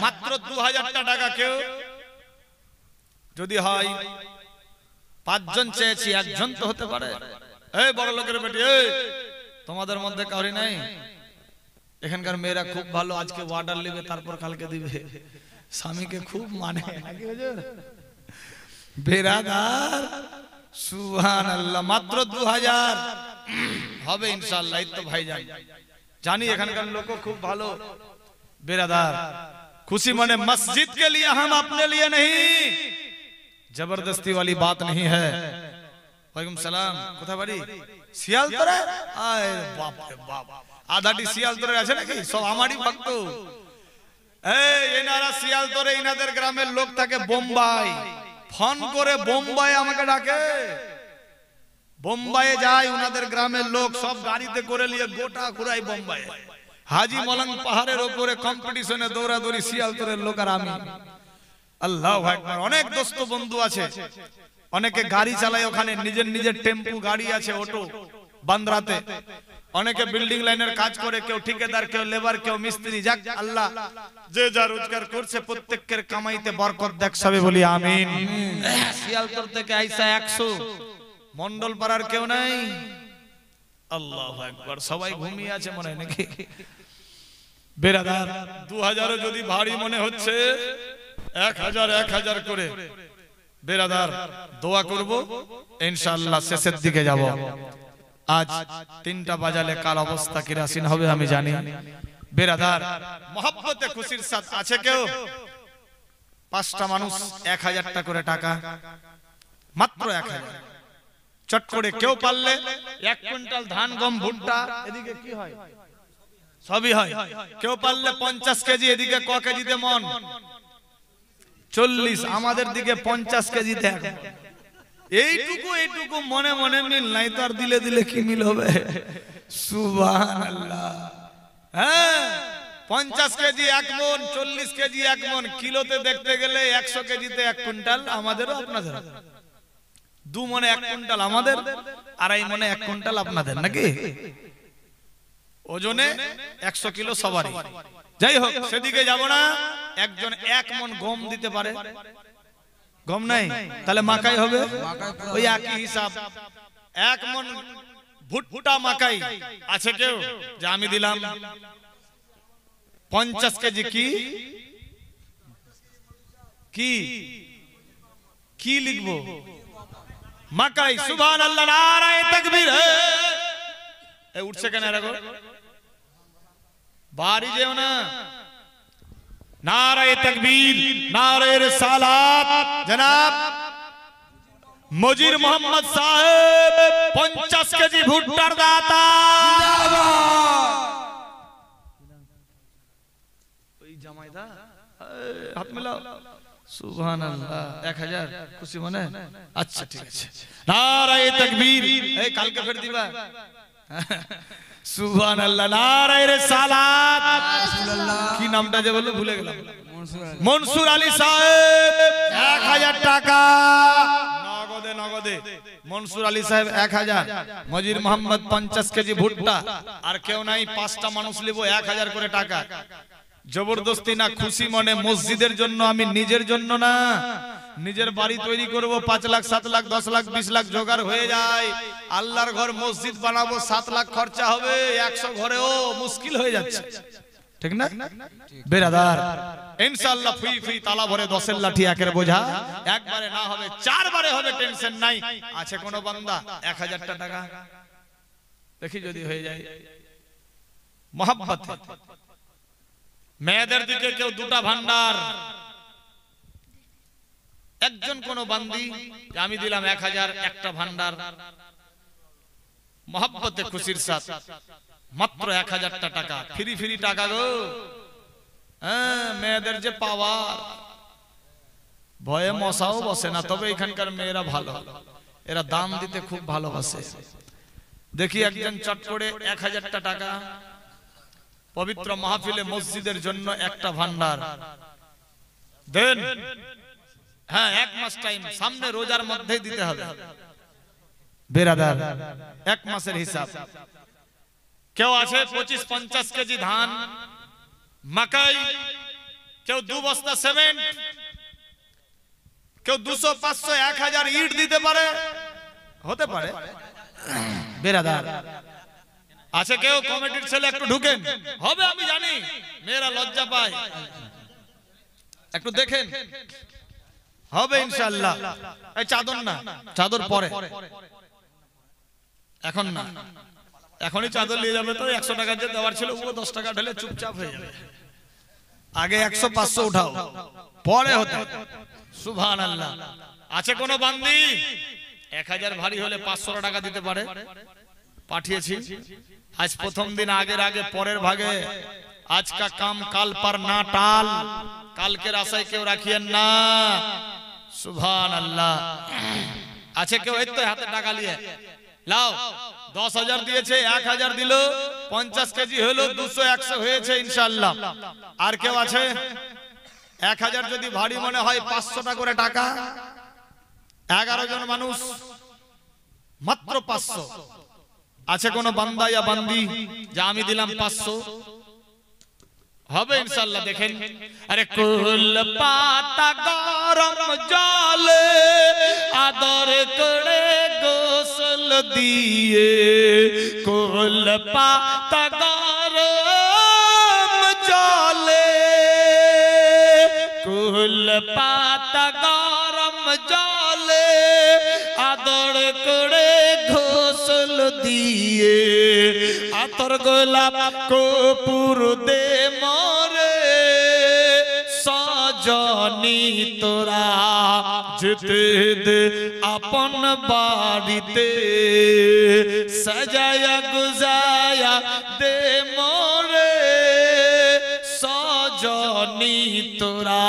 মাত্র 2000 টাকা। কেউ যদি হয়, 5 জন চেয়েছি, একজন তো হতে পারে। এই বড় লোকের বেটি, এই তোমাদের মধ্যে কাউরি নাই? এখানকার মেয়েরা খুব ভালো, আজকে অর্ডার নেবে, তারপর কালকে দিবে। স্বামীকে খুব মানে, বেরাদার। সুবহানাল্লাহ। মাত্র 2000 হবে ইনশাআল্লাহ। এই তো ভাই জানি এখানকার লোক খুব ভালো। बेरादार, खुशी मने मस्जिद के लिए, हम अपने लिए नहीं, जबरदस्ती वाली बात नहीं है। वालेकुम सलाम। কোথা বাড়ি? শিয়ালদহে। আয় বাপ রে বাপ, আধাটি শিয়ালদহে আছে নাকি? সব আমারই ভক্ত। এই এনারা শিয়ালদহে, ইনাদের গ্রামের লোক থাকে বোম্বাই। ফোন করে বোম্বাই আমাকে ডাকে। বোম্বাইয়ে যায় ওনাদের গ্রামের লোক, সব গাড়িতে করে নিয়ে গোটা ঘুরাই বোম্বাই। হাজি মলঙ্গ পাহাড়ের উপরে কম্পিটিশনে দৌড়াদৌড়ি শিয়ালদহের লোক আর আমি। আল্লাহু আকবার। অনেক দোস্ত বন্ধু আছে, অনেকে গাড়ি চালায় ওখানে, নিজের নিজের টেম্পু গাড়ি আছে, অটো বান্দ্রাতে। অনেকে বিল্ডিং লাইনের কাজ করে, কেউ ঠিকাদার, কেউ লেবার, কেউ মিস্ত্রি। যাক, আল্লাহ যে যা রোজগার করছে প্রত্যেকের কামাইতে বরকত দেখ, সবে বলি আমিন। শিয়ালদহ থেকে আইসা 100, মন্ডল পাড়ার কেউ নাই। আল্লাহু আকবার। সবাই ঘুমিয়ে আছে মনে হয় নাকি? বেরাদার, 2000 যদি ভারী মনে হচ্ছে, 1000 করে বেরাদার দোয়া করব ইনশাআল্লাহ। শেষের দিকে যাব। আজ 3টা বাজালে কাল অবস্থা কিরাসিন হবে আমি জানি। বেরাদার, মহব্বতে খুশির সাথ আছে কেউ? 5টা মানুষ 1000 করে টাকা, মাত্র 1000। চট করে কেউ পারলে 1 কুইন্টাল ধান, গম, ভুট্টা, এদিকে কি হয়? সবই হয়। কেউ পারলে 50 কেজি, এদিকে ক কেজিতে মন? 40। আমাদের দিকে 50 কেজিতে 1 মন। এইটুকু মনে মনে মিল নাই তো, আর দিলে দিলে কি মিল হবে? সুবহানাল্লাহ। হ্যাঁ, 50 কেজি 1 মন, 40 কেজি 1 মন, কিলোতে দেখতে গেলে 100 কেজিতে 1 কুইন্টাল। আমাদেরও আপনাদের 2 মনে 1 কুইন্টাল আমাদের, 2.5 মনে 1 কুইন্টাল আপনাদের, নাকি? ওজনে 100 কিলো সবারই। যাই হোক, সেদিকে যাব না। একজন 1 মন গম দিতে পারে, গম নাই, তাহলে মাকাই হবে
মাকাই পুরো
ওই একই হিসাব। 1 মণ ভুট্টা মাকাই আছে কেউ যে আমি দিলাম 50 কেজি কি কি কি লিখবো মাকাই। সুবহানাল্লাহ, নারায়ে তাকবীর। এই উঠছে কেন এরা গো? বাড়ি যেও না। নারায়ে তাকবীর, নারায়ে রিসালাত। জনাব মজির মোহাম্মদ সাহেব 50 কেজি ভুট্টার দাতা। ওই জামাইদা হাত মেলাও। সুবহানাল্লাহ, 1000 খুশি মনে? আচ্ছা ঠিক আছে, নারায়ে তাকবীর। এই কালকে ফের দিবা। সুবহানাল্লাহ, নারায়ে রিসালাত। কি নামটা যে বললো ভুলে গেলাম। মনসুর আলী সাহেব 1000 টাকা নগদে নগদে। মনসুর আলী সাহেব 1000, মজির মোহাম্মদ 50 কেজি ভুট্টা। আর কেউ নাই, 5টা মানুষ নিব 1000 করে টাকা। জবরদস্তি না, খুশি মনে। মসজিদের জন্য, আমি নিজের জন্য না। নিজের বাড়ি তৈরি করব, 5 লাখ 7 লাখ 10 লাখ 20 লাখ জোগাড় হয়ে যায়। আল্লাহর ঘর মসজিদ বানাবো, 7 লাখ খরচা হবে। 100 ঘরেও মুশকিল হয়ে যাচ্ছে, ঠিক না বেরাদার? ইনশাআল্লাহ ফুই ফুই তালা ভরে 10 লাঠি একের বোঝা একবারে না হবে, 4 বারে হবে, টেনশন নাই। আছে কোন বান্দা 1000 টাকা দেখি যদি হয়ে যায় মহব্বতে। মেয়েদের দিকে কেউ 2টা ভান্ডার, একজন কোন বান্দি আমি দিলাম 1000, একটা ভান্ডার মহব্বতে খুশির সাথে, মাত্র 1000 টাকা ফ্রি ফ্রি টাকা গো। হ্যাঁ, মেয়েদের যে পাওয়ার, ভয়ে মশাও বসে না। তবে এখানকার মেয়েরা ভালো, এরা দান দিতে খুব ভালোবাসে। দেখি একজন চট করে 1000 টাকা পবিত্র মাহফিলে মসজিদের জন্য একটা ভান্ডার দেন। হ্যাঁ, 1 মাস টাইম, সামনে রোজার মধ্যে দিতে হবে বেরাদার, 1 মাসের হিসাব। কেউ আছে 25-50 কেজি ধান মাকাই, কেউ 2 বস্তা সিমেন্ট, কেউ 200-500-1000 ইট দিতে পারে, হতে পারে বেরাদার। আছে কেউ কমিটির ছেলে একটু ঢুকেন, হবে আমি জানি, মেয়েরা লজ্জা পায়, একটু দেখেন, হবে ইনশাআল্লাহ। এই চাদর না, চাদর পরে, এখন না। এখনই চাদর নিয়ে যাবে তো 100 টাকা যে দেওয়ার ছিল, ও 10 টাকা ঢেলে চুপচাপ হয়ে যাবে। আগে 100-500 উঠাও, পরে হতে। সুবহানাল্লাহ। আছে কোন বান্দি 1000 ভারী হলে 500 টাকা দিতে পারে? পাঠিয়েছি আজ প্রথম দিন, আগের আগে পরের ভাগে। আজ কা কাম কাল पर না টাল, কালকের আশায় কেউ রাখিয়েন না। সুবহানাল্লাহ। আছে কেউ এই তো হাতে টাকা নিয়ে লাও, 10,000 দিয়েছে, 1000 দিল, 50 কেজি হলো, 200-100 হয়েছে ইনশাআল্লাহ। আর কেউ আছে 1000 যদি ভারী মনে হয় 500 টাকা করে টাকা, 11 জন মানুষ, মাত্র 500। আছে কোন বান্দা ইয়া বান্দি যে আমি দিলাম 500? হবে ইনশাআল্লাহ। দেখেন, আরে কুল পাতা গরম জলে আদর করে গোসল দিয়ে, কুল পাতা গরম জলে, কুল পাতা গরম জলে আদর করে গোসল দিয়ে, আতর গোলাপ কপুর দে মোরে সজনী তোরা, যেতে দে আপন বাড়িতে, সাজায়া গুজায়া দে মোরে সজনী তোরা,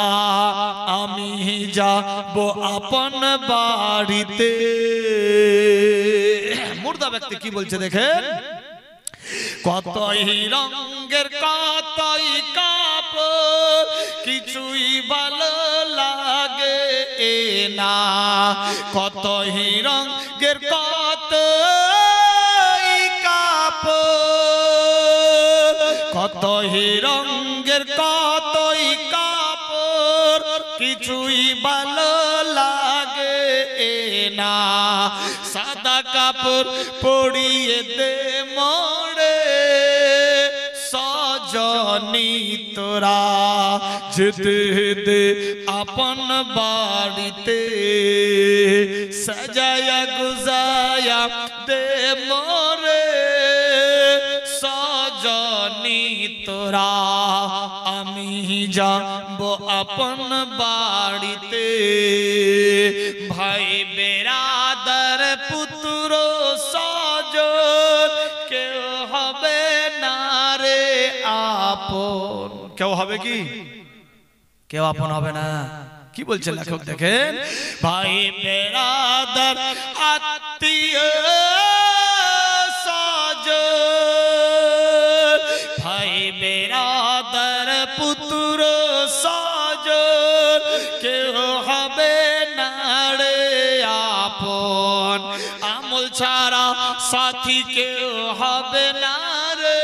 আমি যাব আপন বাড়িতে। মুর্দা ব্যক্তি কি বলছে দেখেন, কতই রঙের কতই কাপড়, কিছুই ভালো লাগে না, কতই রঙের কতই কাপড়, কতই রঙের কতই কাপড়, কিছুই ভালো লাগে না, সাদা কাপড় পরিয়ে দে মোরে সজনী তোরা, যেতে দে আপন বাড়িতে সাজায়া গুজায়া দে মোরে সজনী তোরা, আমি যাব আপন বাড়িতে ভাই বেরাদার পুত্র সজন কেউ হবে না রে আপন। কেউ হবে কি? কেউ আপন হবে না। কি বলছে লেখক দেখেন, ভাই বেরাদার আত্মীয় সজন, ভাই বেরাদার পুত্র সজন কেউ হবে না রে আপন, আমল ছাড়া সাথী কেউ হবে না রে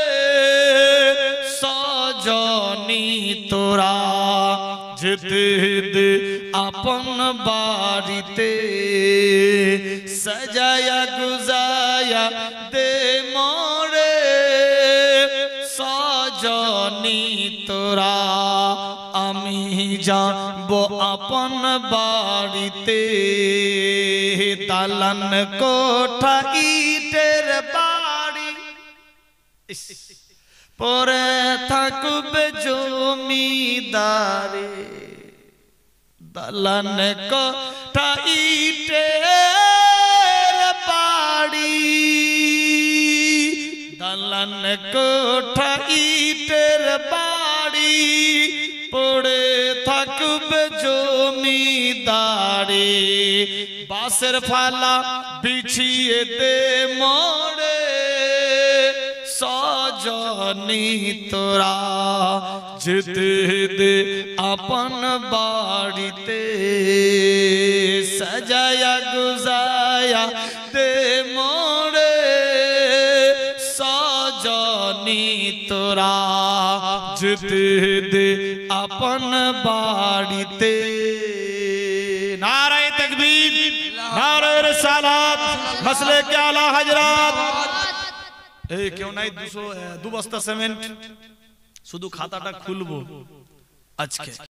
সজনী তোরা, যেতে দে আপন বাড়িতে সাজায়া গুজায়া দে মোরে সজনী তোরা, আমি যাব আপন বাড়িতে দালান কোঠা ইটের বাড়ি পরে থাকবে জমিদারে, দালান কোঠা ইটের বাড়ি, দালান কোঠা ইটের বাড়ি পড়ে থাকবে জমিদারে, বাঁশের ফালা বিছিয়ে দে মোরে সজনী তোরা, যেতে দে আপন বাড়িতে সাজায়া গুজায়া দে মোরে সজনী তোরা, যেতে দে আপন বাড়িতে। নারায়ে তাকবীর, নারায়ে রিসালাত, মাসলে কে আলা হযরত। এই কেউ নাই 2 বস্তা সিমেন্ট, শুধু খাতাটা খুলবো আজকে।